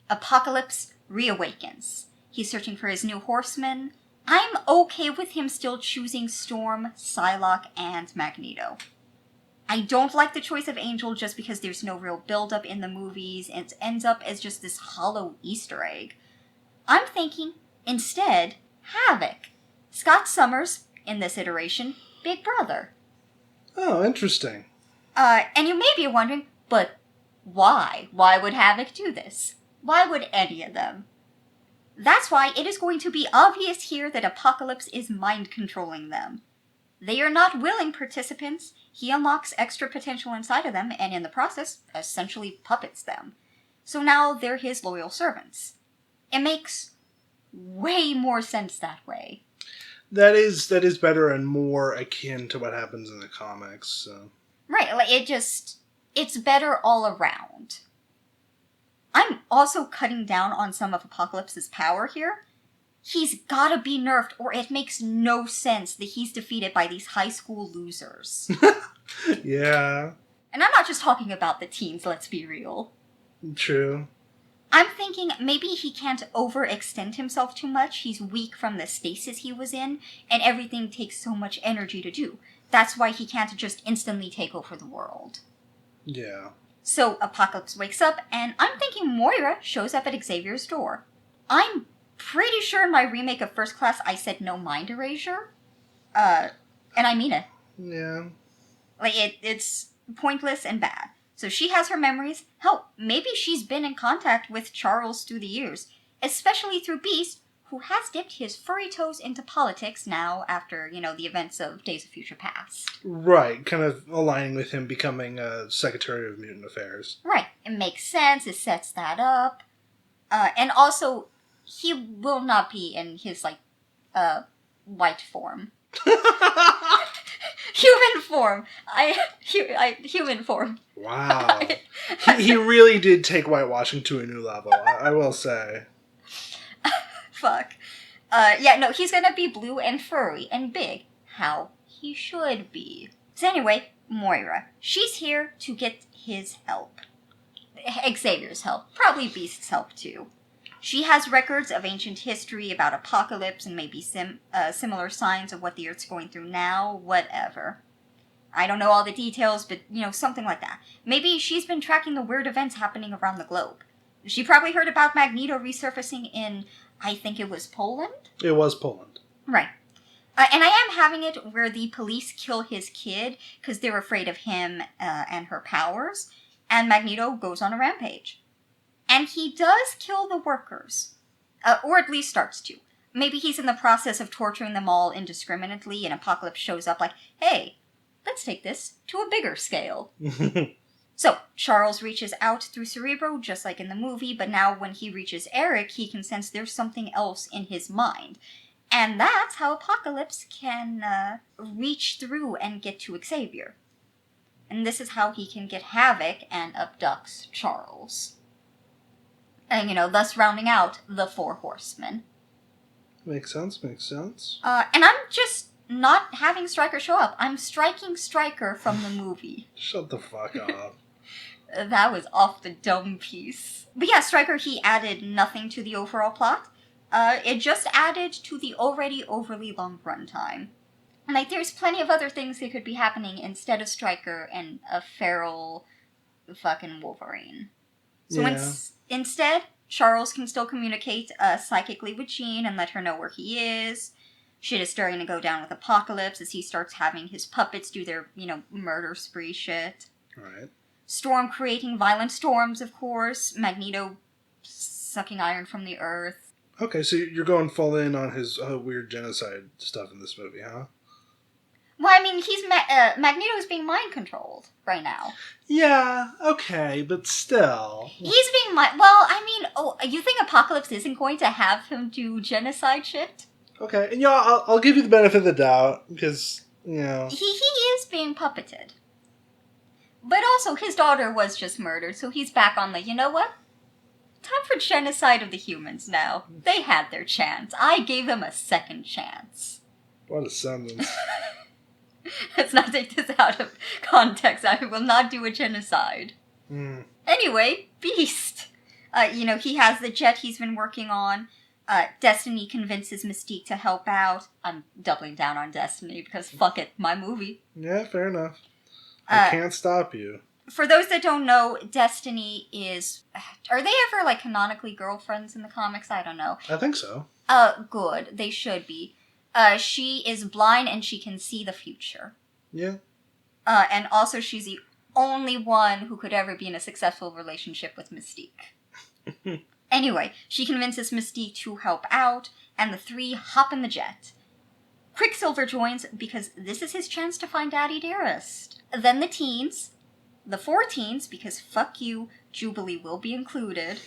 Apocalypse reawakens. He's searching for his new horsemen. I'm okay with him still choosing Storm, Psylocke, and Magneto. I don't like the choice of Angel just because there's no real build-up in the movies, and it ends up as just this hollow Easter egg. I'm thinking, instead, Havoc. Scott Summers, in this iteration, Big Brother. Oh, interesting. And you may be wondering, but why? Why would Havoc do this? Why would any of them? That's why it is going to be obvious here that Apocalypse is mind-controlling them. They are not willing participants. He unlocks extra potential inside of them, and in the process, essentially puppets them. So now they're his loyal servants. It makes way more sense that way. That is better and more akin to what happens in the comics, so... Right, it's better all around. I'm also cutting down on some of Apocalypse's power here. He's gotta be nerfed, or it makes no sense that he's defeated by these high school losers. Yeah. And I'm not just talking about the teens, let's be real. True. I'm thinking maybe he can't overextend himself too much. He's weak from the stasis he was in, and everything takes so much energy to do. That's why he can't just instantly take over the world. Yeah. So Apocalypse wakes up, and I'm thinking Moira shows up at Xavier's door. I'm pretty sure in my remake of First Class I said no mind erasure. And I mean it. Yeah. It's pointless and bad. So she has her memories. Hell, maybe she's been in contact with Charles through the years, especially through Beast, who has dipped his furry toes into politics now after, the events of Days of Future Past. Right, kind of aligning with him becoming Secretary of Mutant Affairs. Right, it makes sense, it sets that up. And also, he will not be in his, white form. Human form. Human form. Wow. he really did take whitewashing to a new level, I will say. Fuck. He's gonna be blue and furry and big. How he should be. So anyway, Moira. She's here to get his help. Xavier's help. Probably Beast's help too. She has records of ancient history about apocalypse and maybe similar signs of what the Earth's going through now, whatever. I don't know all the details, but, something like that. Maybe she's been tracking the weird events happening around the globe. She probably heard about Magneto resurfacing in, I think it was Poland? It was Poland. Right. And I am having it where the police kill his kid because they're afraid of him and her powers, and Magneto goes on a rampage. And he does kill the workers, or at least starts to. Maybe he's in the process of torturing them all indiscriminately, and Apocalypse shows up like, hey, let's take this to a bigger scale. So, Charles reaches out through Cerebro, just like in the movie, but now when he reaches Eric, he can sense there's something else in his mind. And that's how Apocalypse can reach through and get to Xavier. And this is how he can get Havoc and abducts Charles. And, thus rounding out the Four Horsemen. Makes sense. And I'm just not having Stryker show up. I'm striking Stryker from the movie. Shut the fuck up. That was off the dumb piece. But yeah, Stryker, he added nothing to the overall plot. It just added to the already overly long runtime. Like, there's plenty of other things that could be happening instead of Stryker and a feral fucking Wolverine. So instead, Charles can still communicate psychically with Jean and let her know where he is. Shit is starting to go down with Apocalypse as he starts having his puppets do their, murder spree shit. Right. Storm creating violent storms, of course. Magneto sucking iron from the earth. Okay, so you're going full in on his weird genocide stuff in this movie, huh? Well, I mean, he's Magneto's being mind controlled right now. Yeah, okay, but still. He's being you think Apocalypse isn't going to have him do genocide shit? Okay, and I'll give you the benefit of the doubt, because, He is being puppeted. But also, his daughter was just murdered, so he's back on the, you know what? Time for genocide of the humans now. They had their chance. I gave them a second chance. What a sentence. Let's not take this out of context. I will not do a genocide. Anyway, Beast. He has the jet he's been working on. Destiny convinces Mystique to help out. I'm doubling down on Destiny because fuck it, my movie. Yeah, fair enough. I can't stop you. For those that don't know, Destiny is... Are they ever, canonically girlfriends in the comics? I don't know. I think so. Good. They should be. She is blind and she can see the future. Yeah. And also she's the only one who could ever be in a successful relationship with Mystique. Anyway, she convinces Mystique to help out, and the three hop in the jet. Quicksilver joins because this is his chance to find Daddy Dearest. Then the teens, the 4 teens, because fuck you, Jubilee will be included,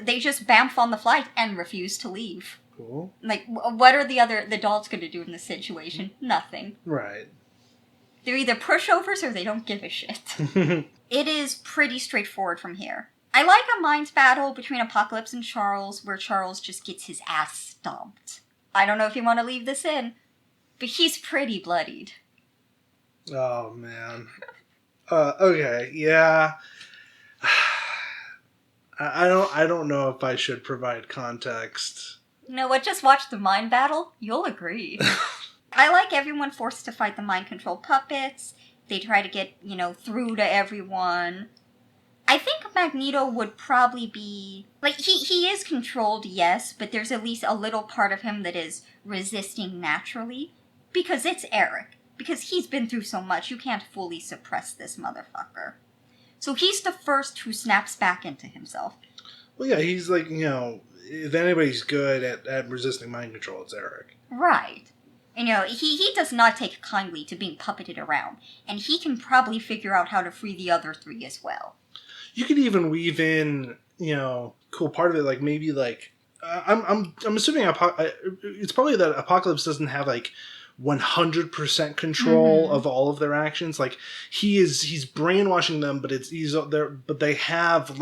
they just bamf on the flight and refuse to leave. Cool. What are the dolls going to do in this situation? Nothing. Right. They're either pushovers or they don't give a shit. It is pretty straightforward from here. I like a minds battle between Apocalypse and Charles, where Charles just gets his ass stomped. I don't know if you want to leave this in, but he's pretty bloodied. Oh, man. Okay, yeah. I don't know if I should provide context. You know what? Just watch the mind battle. You'll agree. I like everyone forced to fight the mind-controlled puppets. They try to get, through to everyone. I think Magneto would probably be... he is controlled, yes, but there's at least a little part of him that is resisting naturally. Because it's Eric. Because he's been through so much, you can't fully suppress this motherfucker. So he's the first who snaps back into himself. Well, yeah, he's if anybody's good at resisting mind control, it's Eric. Right. He does not take kindly to being puppeted around, and he can probably figure out how to free the other 3 as well. You could even weave in, cool part of it, maybe I'm assuming it's probably that Apocalypse doesn't have 100% control of all of their actions. He's brainwashing them, but they have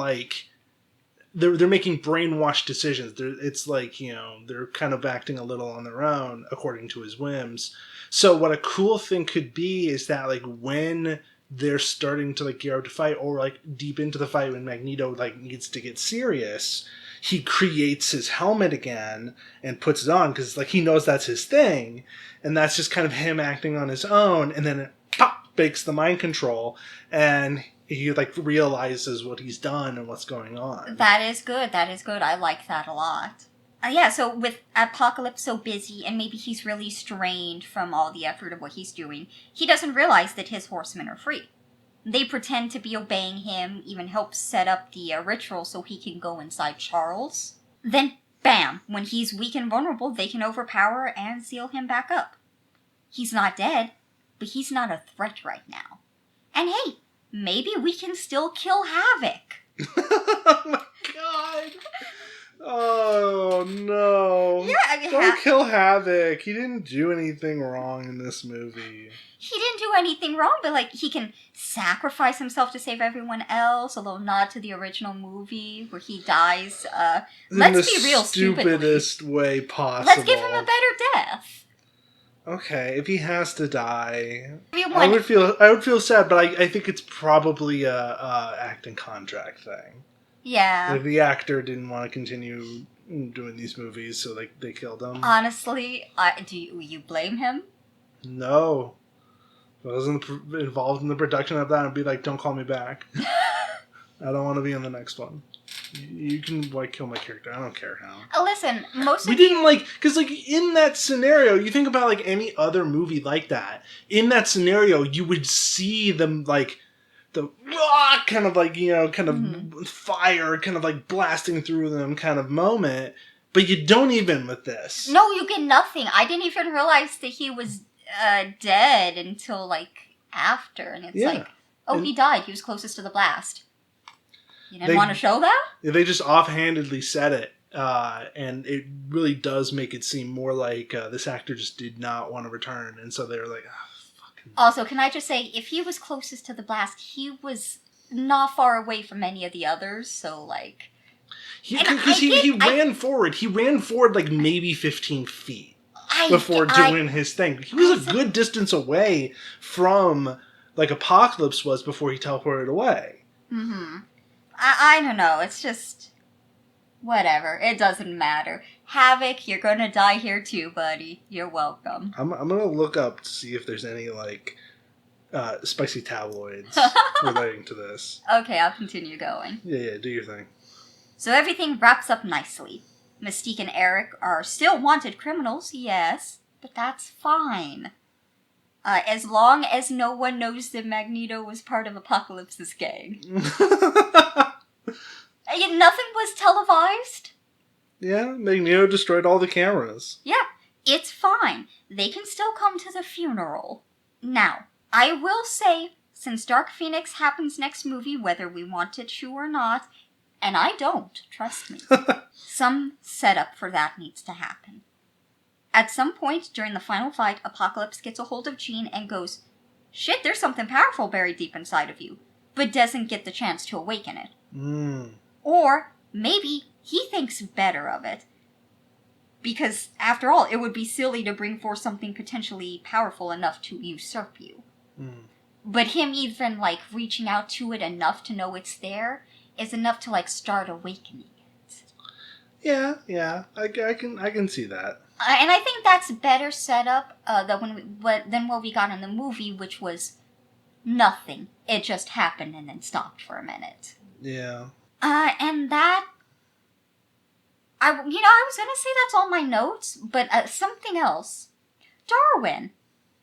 they're making brainwashed decisions. It's they're kind of acting a little on their own according to his whims. So what a cool thing could be is that when they're starting to gear up to fight, or deep into the fight when Magneto needs to get serious, he creates his helmet again and puts it on because like he knows that's his thing, and that's just kind of him acting on his own. And then it pop breaks the mind control, and he like realizes what he's done and what's going on. That is good. That is good. I like that a lot. Yeah, so with Apocalypse so busy, and maybe he's really strained from all the effort of what he's doing, he doesn't realize that his horsemen are free. They pretend to be obeying him, even help set up the ritual so he can go inside Charles. Then, bam, when he's weak and vulnerable, they can overpower and seal him back up. He's not dead, but he's not a threat right now. And hey, maybe we can still kill Havoc. Oh my god! Oh no! Yeah, I mean, don't kill Havoc. He didn't do anything wrong in this movie. He didn't do anything wrong, but like he can sacrifice himself to save everyone else. A little nod to the original movie where he dies. Let's be real, stupidest way possible. Let's give him a better death. Okay, if he has to die, Everyone... I would feel sad, but I think it's probably a acting contract thing. Yeah. Like the actor didn't want to continue doing these movies, so they killed him. Honestly, do you blame him? No. If I wasn't involved in the production of that, I'd be like, don't call me back. I don't want to be in the next one. You can like kill my character. I don't care how. Listen, we didn't like because like in that scenario, you think about like any other movie like that. In that scenario, you would see them like the kind of like kind of fire, kind of like blasting through them, kind of moment. But you don't even with this. No, you get nothing. I didn't even realize that he was dead until like after, and it's like, oh, he died. He was closest to the blast. You didn't want to show that? They just offhandedly said it, and it really does make it seem more like this actor just did not want to return, and so they were like, oh, fucking... Also, can I just say, if he was closest to the blast, he was not far away from any of the others, so like... He ran forward. He ran forward like maybe 15 feet before doing his thing. He was a good distance away from like Apocalypse was before he teleported away. Mm-hmm. I don't know. It's just... whatever. It doesn't matter. Havoc, you're gonna die here too, buddy. You're welcome. I'm gonna look up to see if there's any, like, spicy tabloids relating to this. Okay, I'll continue going. Yeah, do your thing. So everything wraps up nicely. Mystique and Eric are still wanted criminals, yes, but that's fine. As long as no one knows that Magneto was part of Apocalypse's gang. Nothing was televised. Yeah, Magneto destroyed all the cameras. Yeah, it's fine. They can still come to the funeral. Now, I will say, since Dark Phoenix happens next movie, whether we want it to or not, and I don't, trust me, some setup for that needs to happen. At some point during the final fight, Apocalypse gets a hold of Jean and goes, shit, there's something powerful buried deep inside of you, but doesn't get the chance to awaken it. Or maybe he thinks better of it. Because, after all, it would be silly to bring forth something potentially powerful enough to usurp you. But him even, like, reaching out to it enough to know it's there is enough to, like, start awakening it. Yeah, I can see that. And I think that's better setup than what we got in the movie, which was nothing. It just happened and then stopped for a minute. Yeah. And that... I was gonna say that's all my notes, but something else. Darwin.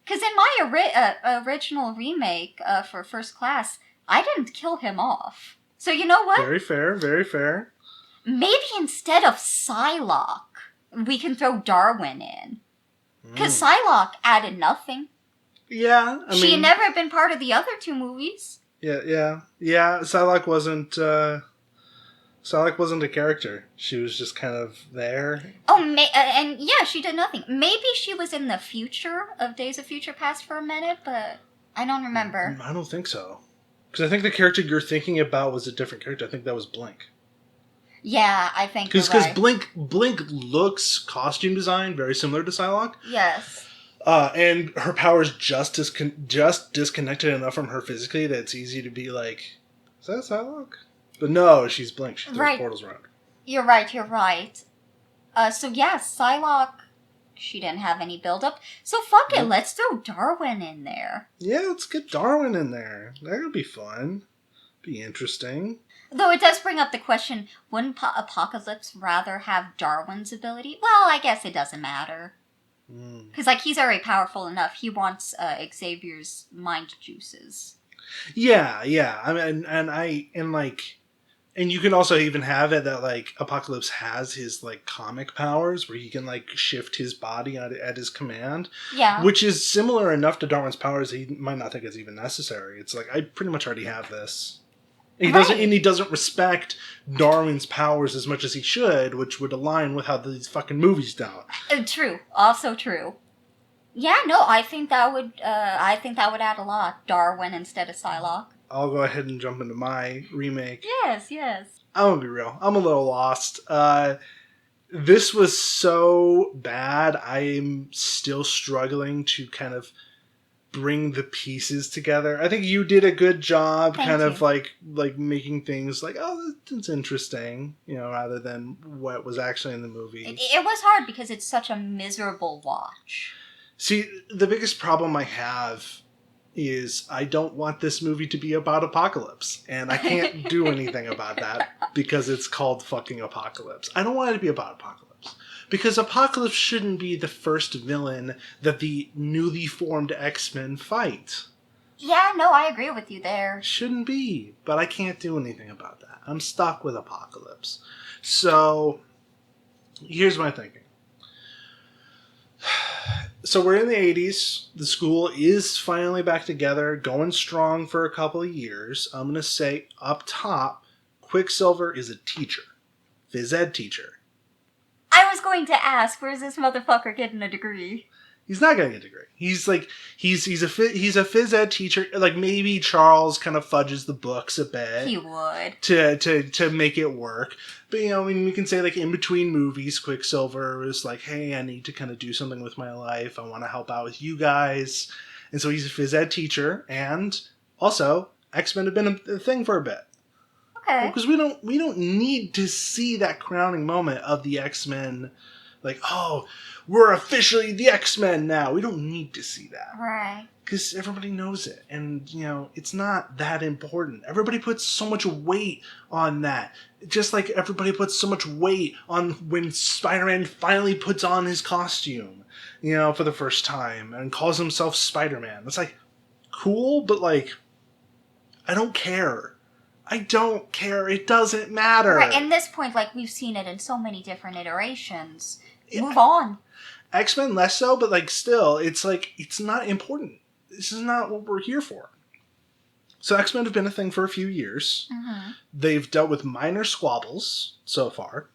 Because in my original remake for First Class, I didn't kill him off. So you know what? Very fair, very fair. Maybe instead of Psylocke, we can throw Darwin in. Because Psylocke added nothing. Yeah, I mean... She had never been part of the other two movies. Yeah. Psylocke wasn't a character. She was just kind of there. Oh, and yeah, she did nothing. Maybe she was in the future of Days of Future Past for a minute, but I don't remember. I don't think so. Because I think the character you're thinking about was a different character. I think that was Blink. Yeah, I think you're right. Because Blink looks, costume design, very similar to Psylocke. Yes. And her powers just disconnected enough from her physically that it's easy to be like, is that Psylocke? But no, she's Blink. She throws portals around. You're right. So yeah, Psylocke, she didn't have any buildup. So fuck it, let's throw Darwin in there. Yeah, let's get Darwin in there. That'll be fun. Be interesting. Though it does bring up the question, wouldn't Apocalypse rather have Darwin's ability? Well, I guess it doesn't matter. Because, like, he's already powerful enough. He wants Xavier's mind juices. Yeah. I mean, and you can also even have it that, like, Apocalypse has his, like, comic powers where he can, like, shift his body at his command. Yeah. Which is similar enough to Darwin's powers that he might not think it's even necessary. It's like, I pretty much already have this. He doesn't respect Darwin's powers as much as he should, which would align with how these fucking movies don't. True. Also true. Yeah, no, I think that would add a lot. Darwin instead of Psylocke. I'll go ahead and jump into my remake. Yes. I'm gonna be real. I'm a little lost. This was so bad. I'm still struggling to kind of bring the pieces together. I think you did a good job. Thank of you. like making things like, oh, that's interesting, rather than what was actually in the movie. It was hard because it's such a miserable watch. See, the biggest problem I have is I don't want this movie to be about Apocalypse, and I can't do anything about that because it's called fucking Apocalypse. I don't want it to be about Apocalypse. Because Apocalypse shouldn't be the first villain that the newly formed X-Men fight. Yeah, no, I agree with you there. Shouldn't be, but I can't do anything about that. I'm stuck with Apocalypse. So, here's my thinking. So we're in the 80s. The school is finally back together, going strong for a couple of years. I'm going to say up top, Quicksilver is a teacher. Phys ed teacher. I was going to ask, where's this motherfucker getting a degree? He's not getting a degree. He's a phys ed teacher. Like, maybe Charles kind of fudges the books a bit. He would. To make it work. But, I mean, we can say, like, in between movies, Quicksilver is like, hey, I need to kind of do something with my life. I want to help out with you guys. And so he's a phys ed teacher. And also, X-Men have been a thing for a bit. Okay. Because we don't need to see that crowning moment of the X-Men, like, oh, we're officially the X-Men now. We don't need to see that. Right. Because everybody knows it. And, it's not that important. Everybody puts so much weight on that. Just like everybody puts so much weight on when Spider-Man finally puts on his costume, for the first time and calls himself Spider-Man. It's like, cool, but, like, I don't care. I don't care. It doesn't matter. Right, and this point, like, we've seen it in so many different iterations. Move on. X-Men less so, but, like, still, it's like, it's not important. This is not what we're here for. So X-Men have been a thing for a few years. Mm-hmm. They've dealt with minor squabbles so far.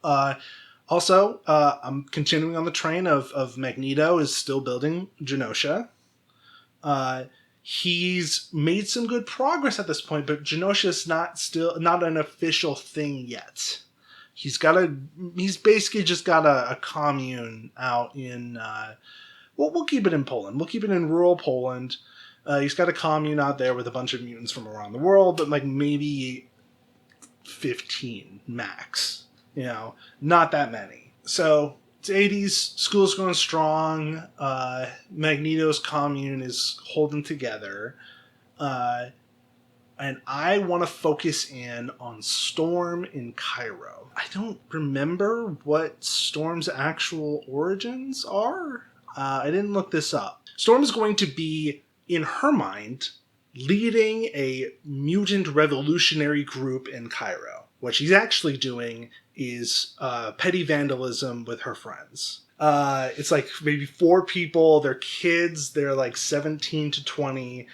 Also, I'm continuing on the train of Magneto is still building Genosha. He's made some good progress at this point, but Genosha's not an official thing yet. He's basically just got a commune out in, we'll keep it in Poland. We'll keep it in rural Poland. He's got a commune out there with a bunch of mutants from around the world, but like maybe 15 max. Not that many. So it's 80s, school's going strong. Magneto's commune is holding together. And I want to focus in on Storm in Cairo. I don't remember what Storm's actual origins are. I didn't look this up. Storm is going to be, in her mind, leading a mutant revolutionary group in Cairo. What she's actually doing is petty vandalism with her friends. It's like maybe 4 people, they're kids, they're like 17 to 20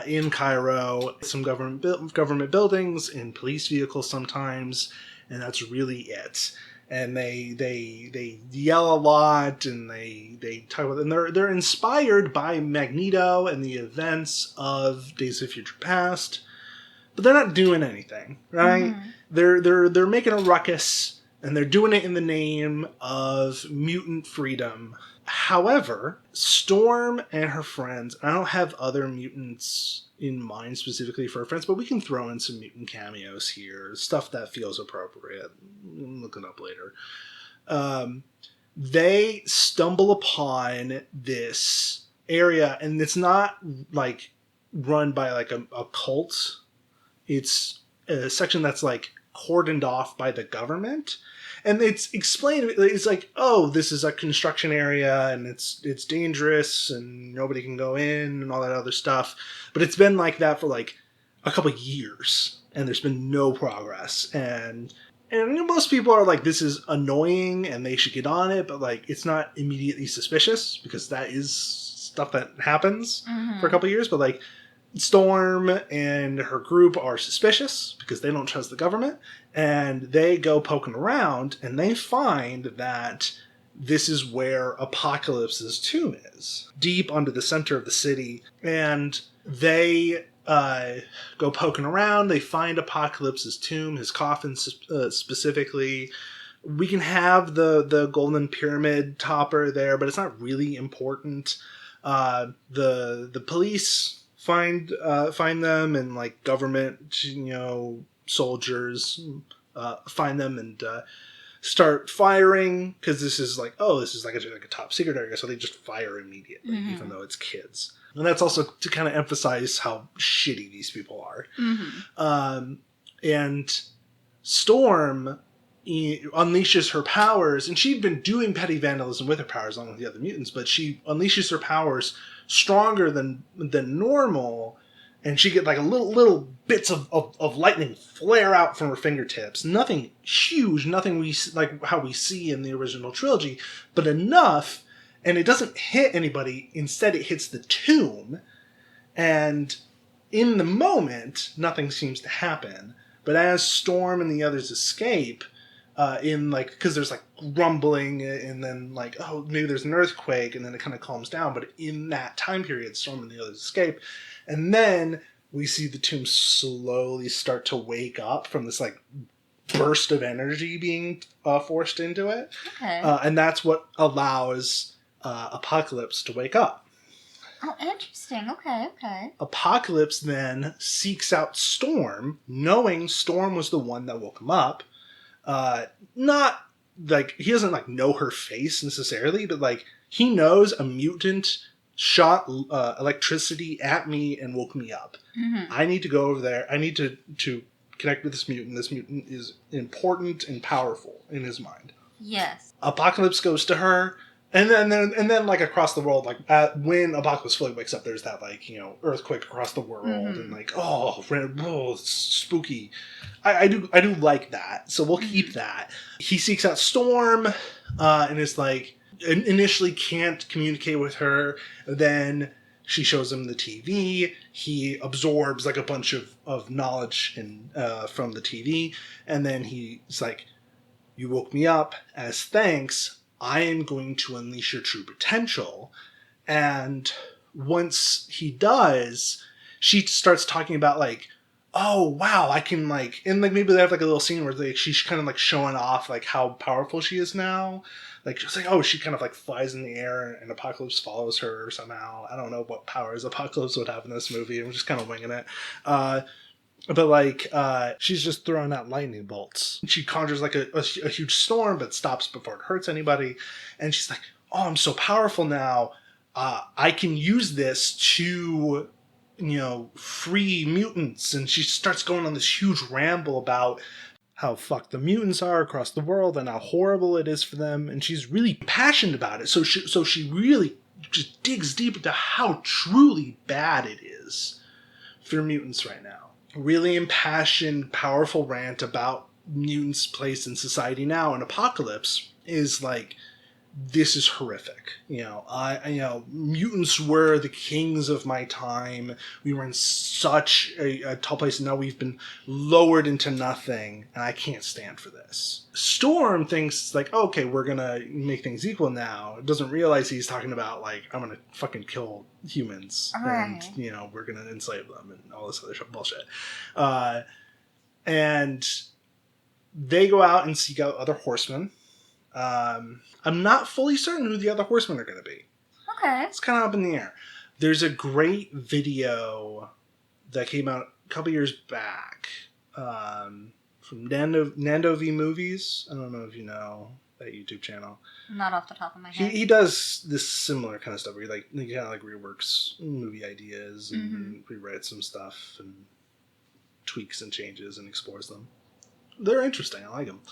in Cairo. Some government buildings, in police vehicles sometimes, and that's really it. And they yell a lot, and they talk about, and they're inspired by Magneto and the events of Days of Future Past, but they're not doing anything, right? Mm-hmm. They're making a ruckus, and they're doing it in the name of mutant freedom. However, Storm and her friends, I don't have other mutants in mind specifically for her friends, but we can throw in some mutant cameos here, stuff that feels appropriate. Look it up later. They stumble upon this area, and it's not like run by like a cult. It's a section that's like cordoned off by the government. And it's explained, it's like, oh, this is a construction area and it's dangerous and nobody can go in and all that other stuff. But it's been like that for like a couple of years and there's been no progress. And most people are like, this is annoying and they should get on it, but like it's not immediately suspicious because that is stuff that happens for a couple of years. But like Storm and her group are suspicious because they don't trust the government, and they go poking around and they find that this is where Apocalypse's tomb is, deep under the center of the city. And they go poking around. They find Apocalypse's tomb, his coffin specifically. We can have the golden pyramid topper there, but it's not really important. The police find them, and like government, soldiers find them and start firing because this is like a top secret area, so they just fire immediately, even though it's kids. And that's also to kind of emphasize how shitty these people are. And Storm unleashes her powers, and she'd been doing petty vandalism with her powers along with the other mutants, but she unleashes her powers stronger than normal, and she get like a little bits of lightning flare out from her fingertips. Nothing huge, nothing like how we see in the original trilogy, but enough, and it doesn't hit anybody. Instead, it hits the tomb, and in the moment, nothing seems to happen. But as Storm and the others escape, because there's like rumbling and then like, oh, maybe there's an earthquake, and then it kind of calms down. But in that time period, Storm and the others escape. And then we see the tomb slowly start to wake up from this like burst of energy being forced into it. Okay. And that's what allows Apocalypse to wake up. Oh, interesting. Okay. Apocalypse then seeks out Storm, knowing Storm was the one that woke him up. Not like he doesn't like know her face necessarily, but like he knows a mutant shot electricity at me and woke me up. I need to go over there. I need to connect with this mutant. This mutant is important and powerful in his mind. Yes. Apocalypse goes to her. And then, like across the world, like when Apocalypse fully wakes up, there's that like earthquake across the world, and like it's spooky. I do like that, so we'll keep that. He seeks out Storm, and is like initially can't communicate with her. Then she shows him the TV. He absorbs like a bunch of knowledge from the TV, and then he's like, "You woke me up. As thanks, I am going to unleash your true potential." And once he does, she starts talking about like, oh wow, I can like, and like maybe they have like a little scene where like she's kind of like showing off like how powerful she is now. Like she's like, oh, she kind of like flies in the air and Apocalypse follows her somehow. I don't know what powers Apocalypse would have in this movie. I'm just kind of winging it. But like, she's just throwing out lightning bolts. She conjures like a huge storm, but stops before it hurts anybody. And she's like, oh, I'm so powerful now. I can use this to, free mutants. And she starts going on this huge ramble about how fucked the mutants are across the world and how horrible it is for them. And she's really passionate about it. So she really just digs deep into how truly bad it is for mutants right now. Really impassioned, powerful rant about mutants' place in society now, and Apocalypse is like, this is horrific. Mutants were the kings of my time. We were in such a tall place, and now we've been lowered into nothing, and I can't stand for this. Storm thinks like, okay, we're gonna make things equal now. Doesn't realize he's talking about like, I'm gonna fucking kill humans, and we're gonna enslave them and all this other bullshit. And they go out and seek out other horsemen. I'm not fully certain who the other horsemen are going to be. Okay. It's kind of up in the air. There's a great video that came out a couple years back from Nando V Movies. I don't know if you know that YouTube channel. Not off the top of my head. He does this similar kind of stuff where he kind of like reworks movie ideas and rewrites some stuff and tweaks and changes and explores them. They're interesting. I like them.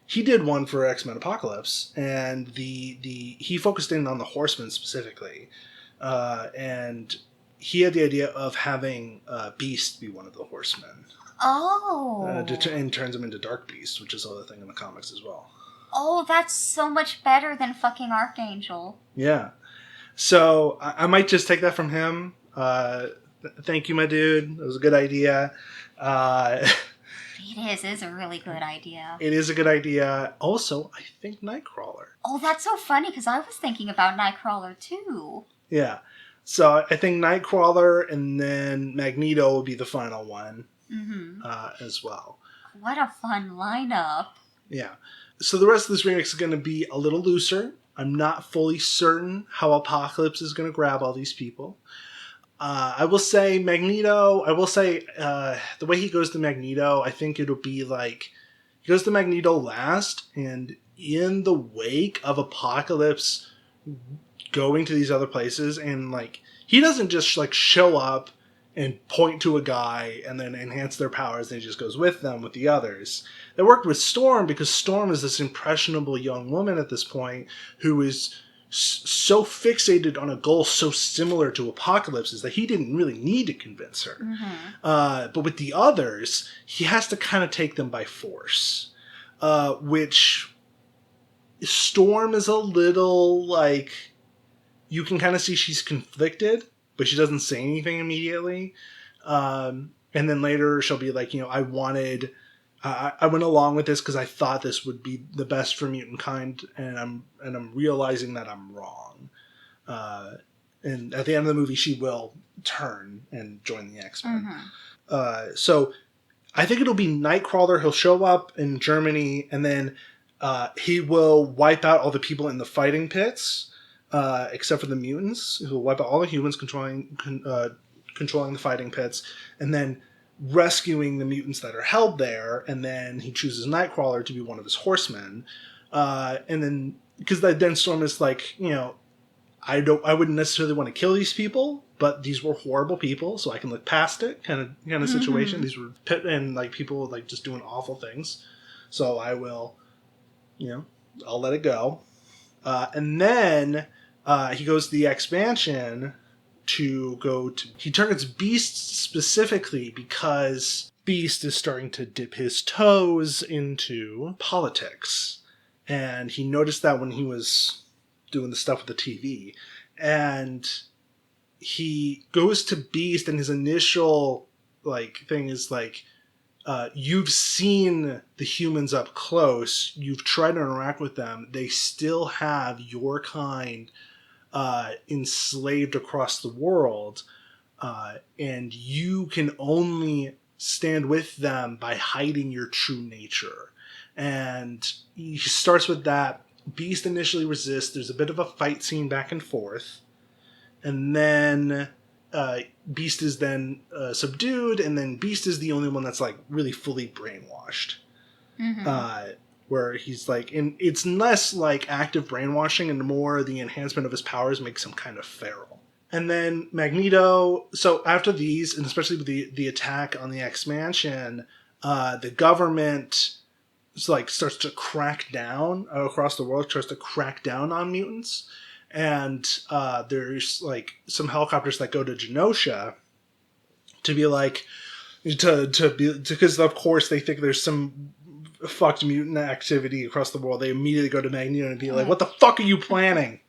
He did one for X-Men Apocalypse, and he focused in on the Horsemen specifically, and he had the idea of having Beast be one of the Horsemen. Oh. And turns him into Dark Beast, which is the other thing in the comics as well. Oh, that's so much better than fucking Archangel. Yeah. So I might just take that from him. Thank you, my dude. That was a good idea. It is a really good idea. It is a good idea. Also, I think Nightcrawler. Oh, that's so funny, because I was thinking about Nightcrawler, too. Yeah. So I think Nightcrawler and then Magneto will be the final one as well. What a fun lineup. Yeah. So the rest of this remix is going to be a little looser. I'm not fully certain how Apocalypse is going to grab all these people. I will say Magneto, the way he goes to Magneto, I think it'll be like, he goes to Magneto last, and in the wake of Apocalypse going to these other places, and like, he doesn't just like show up and point to a guy and then enhance their powers, and he just goes with them with the others. It worked with Storm because Storm is this impressionable young woman at this point who is so fixated on a goal so similar to Apocalypse's that he didn't really need to convince her. But with the others, he has to kind of take them by force, which Storm is a little like, you can kind of see she's conflicted, but she doesn't say anything immediately. And then later she'll be like, I went along with this because I thought this would be the best for mutant kind, and I'm realizing that I'm wrong. And at the end of the movie, she will turn and join the X-Men. So I think it'll be Nightcrawler. He'll show up in Germany, and then he will wipe out all the people in the fighting pits, except for the mutants. He'll wipe out all the humans controlling the fighting pits, and then rescuing the mutants that are held there, and then he chooses Nightcrawler to be one of his horsemen. And then, because then Storm is like, I wouldn't necessarily want to kill these people, but these were horrible people, so I can look past it, kind of situation. These were and like people like just doing awful things, so I will, I'll let it go. And then he goes to the expansion. He targets Beast specifically because Beast is starting to dip his toes into politics. And he noticed that when he was doing the stuff with the TV. And he goes to Beast, and his initial thing is you've seen the humans up close, you've tried to interact with them, they still have your kind enslaved across the world, and you can only stand with them by hiding your true nature. And he starts with that. Beast initially resists. There's a bit of a fight scene back and forth, and then Beast is then subdued, and then Beast is the only one that's really fully brainwashed. Where he's and it's less active brainwashing and more the enhancement of his powers makes him kind of feral. And then Magneto, so after these, and especially with the attack on the X-Mansion, the government starts to crack down across the world, starts to crack down on mutants. And there's some helicopters that go to Genosha to be because of course they think there's some fucked mutant activity across the world. They immediately go to Magneto and be like, what the fuck are you planning?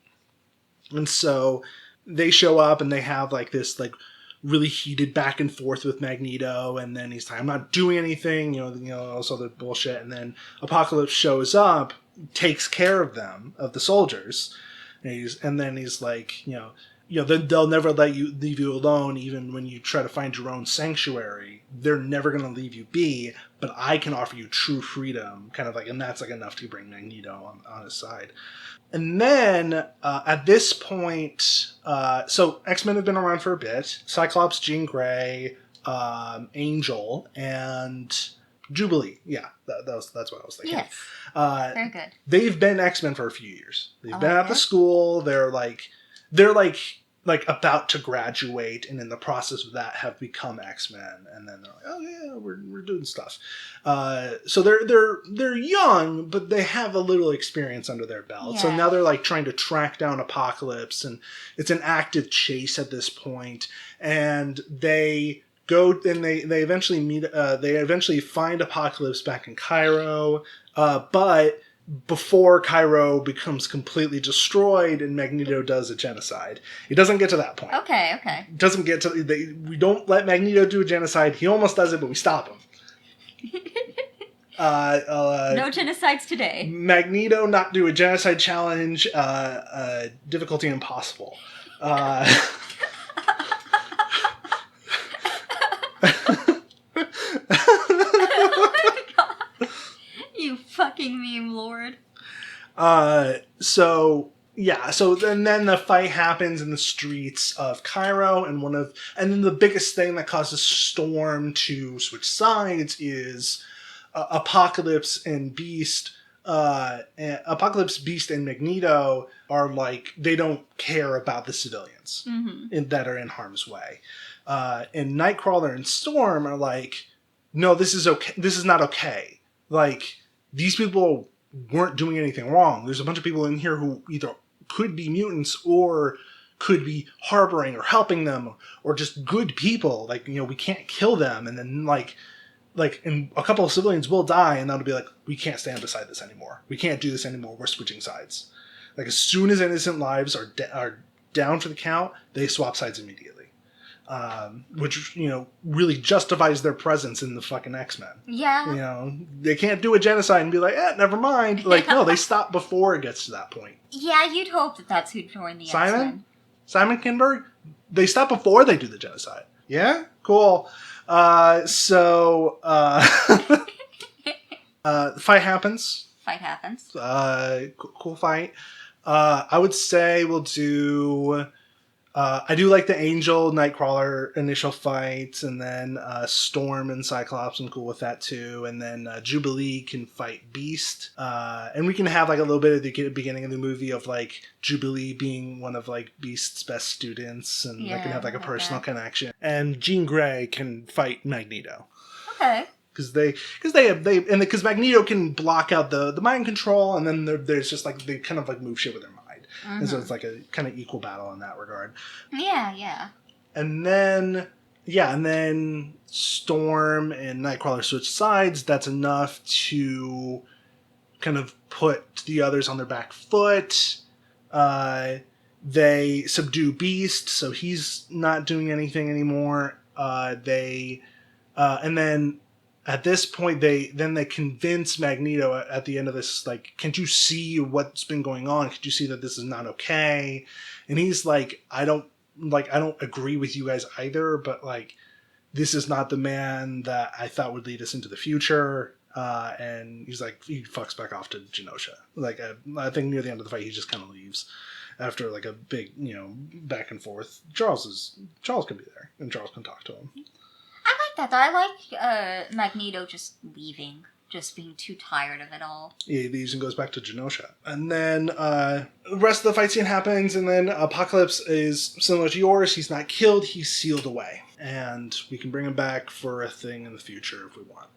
And so they show up and they have this really heated back and forth with Magneto, and then he's like, I'm not doing anything, all this other bullshit. And then Apocalypse shows up, takes care of them, of the soldiers, and then he's like, they'll never leave you alone, even when you try to find your own sanctuary. They're never going to leave you be, but I can offer you true freedom, kind of like, and that's like enough to bring Magneto on his side. And then at this point, so X-Men have been around for a bit. Cyclops, Jean Grey, Angel, and Jubilee. Yeah, that's what I was thinking. Yes. Very good. They've been X-Men for a few years. They've been like at the that. school. They're about to graduate, and in the process of that have become X-Men. And then they're like, oh yeah, we're doing stuff. So they're young, but they have a little experience under their belt. Yeah. So now they're like trying to track down Apocalypse, and it's an active chase at this point. And they go and they eventually meet. They eventually find Apocalypse back in Cairo, but before Cairo becomes completely destroyed and Magneto does a genocide. It doesn't get to that point. Okay. It doesn't get to... we don't let Magneto do a genocide. He almost does it, but we stop him. No genocides today. Magneto not do a genocide challenge. Difficulty impossible. You fucking meme lord. So then the fight happens in the streets of Cairo, and then the biggest thing that causes Storm to switch sides is Apocalypse, Beast, and Magneto are like, they don't care about the civilians that are in harm's way. And Nightcrawler and Storm are like, no, this is okay. This is not okay. Like, these people weren't doing anything wrong. There's a bunch of people in here who either could be mutants or could be harboring or helping them, or just good people. Like, we can't kill them. And then and a couple of civilians will die, and that'll be like, we can't stand beside this anymore. We can't do this anymore. We're switching sides. Like, as soon as innocent lives are down for the count, they swap sides immediately. Which, really justifies their presence in the fucking X-Men. Yeah. They can't do a genocide and be like, never mind. Like, no, they stop before it gets to that point. Yeah, you'd hope that that's who joined the X-Men. Simon Kinberg? They stop before they do the genocide. Yeah? Cool. The fight happens. Cool fight. I would say we'll do... I do like the Angel Nightcrawler initial fight, and then Storm and Cyclops, I'm cool with that too. And then Jubilee can fight Beast, and we can have like a little bit at the beginning of the movie of like Jubilee being one of like Beast's best students, and they can have like a personal connection. And Jean Grey can fight Magneto. Okay. Because Magneto can block out the mind control, and then there's just like they kind of like move shit with their mind. And so it's like a kind of equal battle in that regard. Yeah. And then Storm and Nightcrawler switch sides. That's enough to kind of put the others on their back foot. They subdue Beast, so he's not doing anything anymore. And then at this point, they convince Magneto at the end of this, like, can't you see what's been going on? Can't you see that this is not okay? And he's like, I don't agree with you guys either, but like, this is not the man that I thought would lead us into the future. And he's like, he fucks back off to Genosha. Like, I think near the end of the fight, he just kind of leaves after like a big, back and forth. Charles can be there, and Charles can talk to him. I like that, though. I like Magneto just leaving, just being too tired of it all. Yeah, he leaves and goes back to Genosha. And then the rest of the fight scene happens, and then Apocalypse is similar to yours. He's not killed, he's sealed away. And we can bring him back for a thing in the future if we want.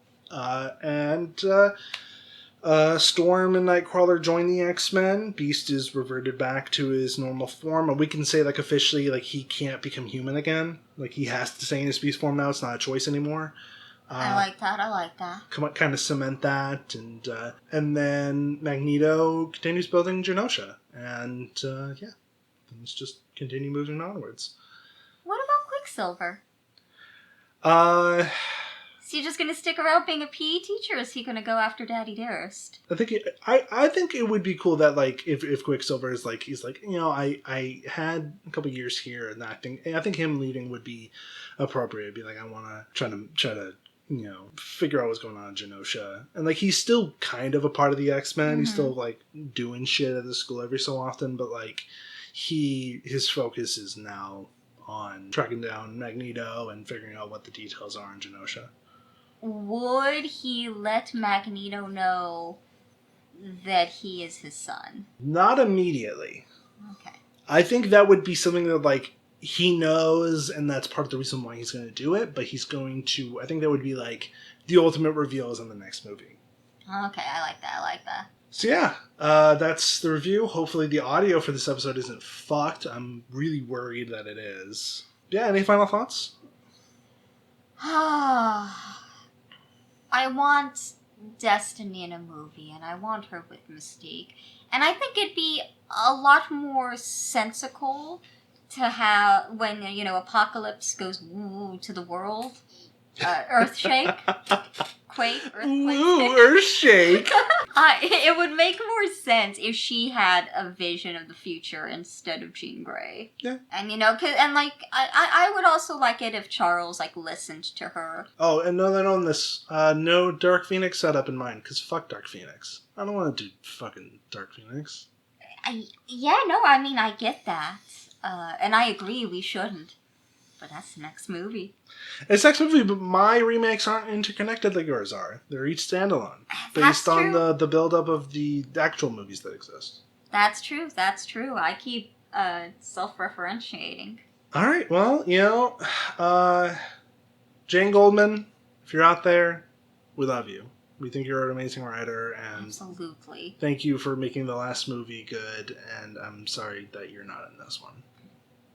Storm and Nightcrawler join the X-Men. Beast is reverted back to his normal form. And we can say, like, officially, like, he can't become human again. Like, he has to stay in his beast form now. It's not a choice anymore. I like that. Kind of cement that. And then Magneto continues building Genosha. And, let's just continue moving onwards. What about Quicksilver? he just gonna stick around being a PE teacher, or is he gonna go after Daddy Dearest? I think it would be cool that, like, if Quicksilver is like, he's like, you know, I had a couple years here in acting. I think him leaving would be appropriate. It'd be like, I want to try to you know, figure out what's going on in Genosha. And, like, he's still kind of a part of the X-Men. Mm-hmm. He's still, like, doing shit at the school every so often, but, like, his focus is now on tracking down Magneto and figuring out what the details are in Genosha. Would he let Magneto know that he is his son? Not immediately. Okay. I think that would be something that, like, he knows, and that's part of the reason why he's going to do it, but he's going to, I think that would be, like, the ultimate reveals in the next movie. Okay, I like that. So yeah, that's the review. Hopefully the audio for this episode isn't fucked. I'm really worried that it is. Yeah, any final thoughts? I want Destiny in a movie, and I want her with Mystique. And I think it'd be a lot more sensical to have, when, you know, Apocalypse goes woo to the world, Earthshake, Quake, Earthshake. It would make more sense if she had a vision of the future instead of Jean Grey. Yeah. And, you know, I would also like it if Charles, like, listened to her. Oh, and on this, no Dark Phoenix setup in mind, because fuck Dark Phoenix. I don't want to do fucking Dark Phoenix. I get that. And I agree, we shouldn't. But that's the next movie. It's the next movie, but my remakes aren't interconnected like yours are. They're each standalone. Based on the build-up of the actual movies that exist. That's true. I keep self-referentiating. Alright, well, you know, Jane Goldman, if you're out there, we love you. We think you're an amazing writer, and absolutely. Thank you for making the last movie good, and I'm sorry that you're not in this one.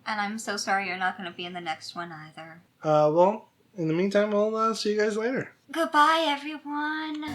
And I'm so sorry you're not going to be in the next one either. Well, in the meantime, we'll see you guys later. Goodbye, everyone.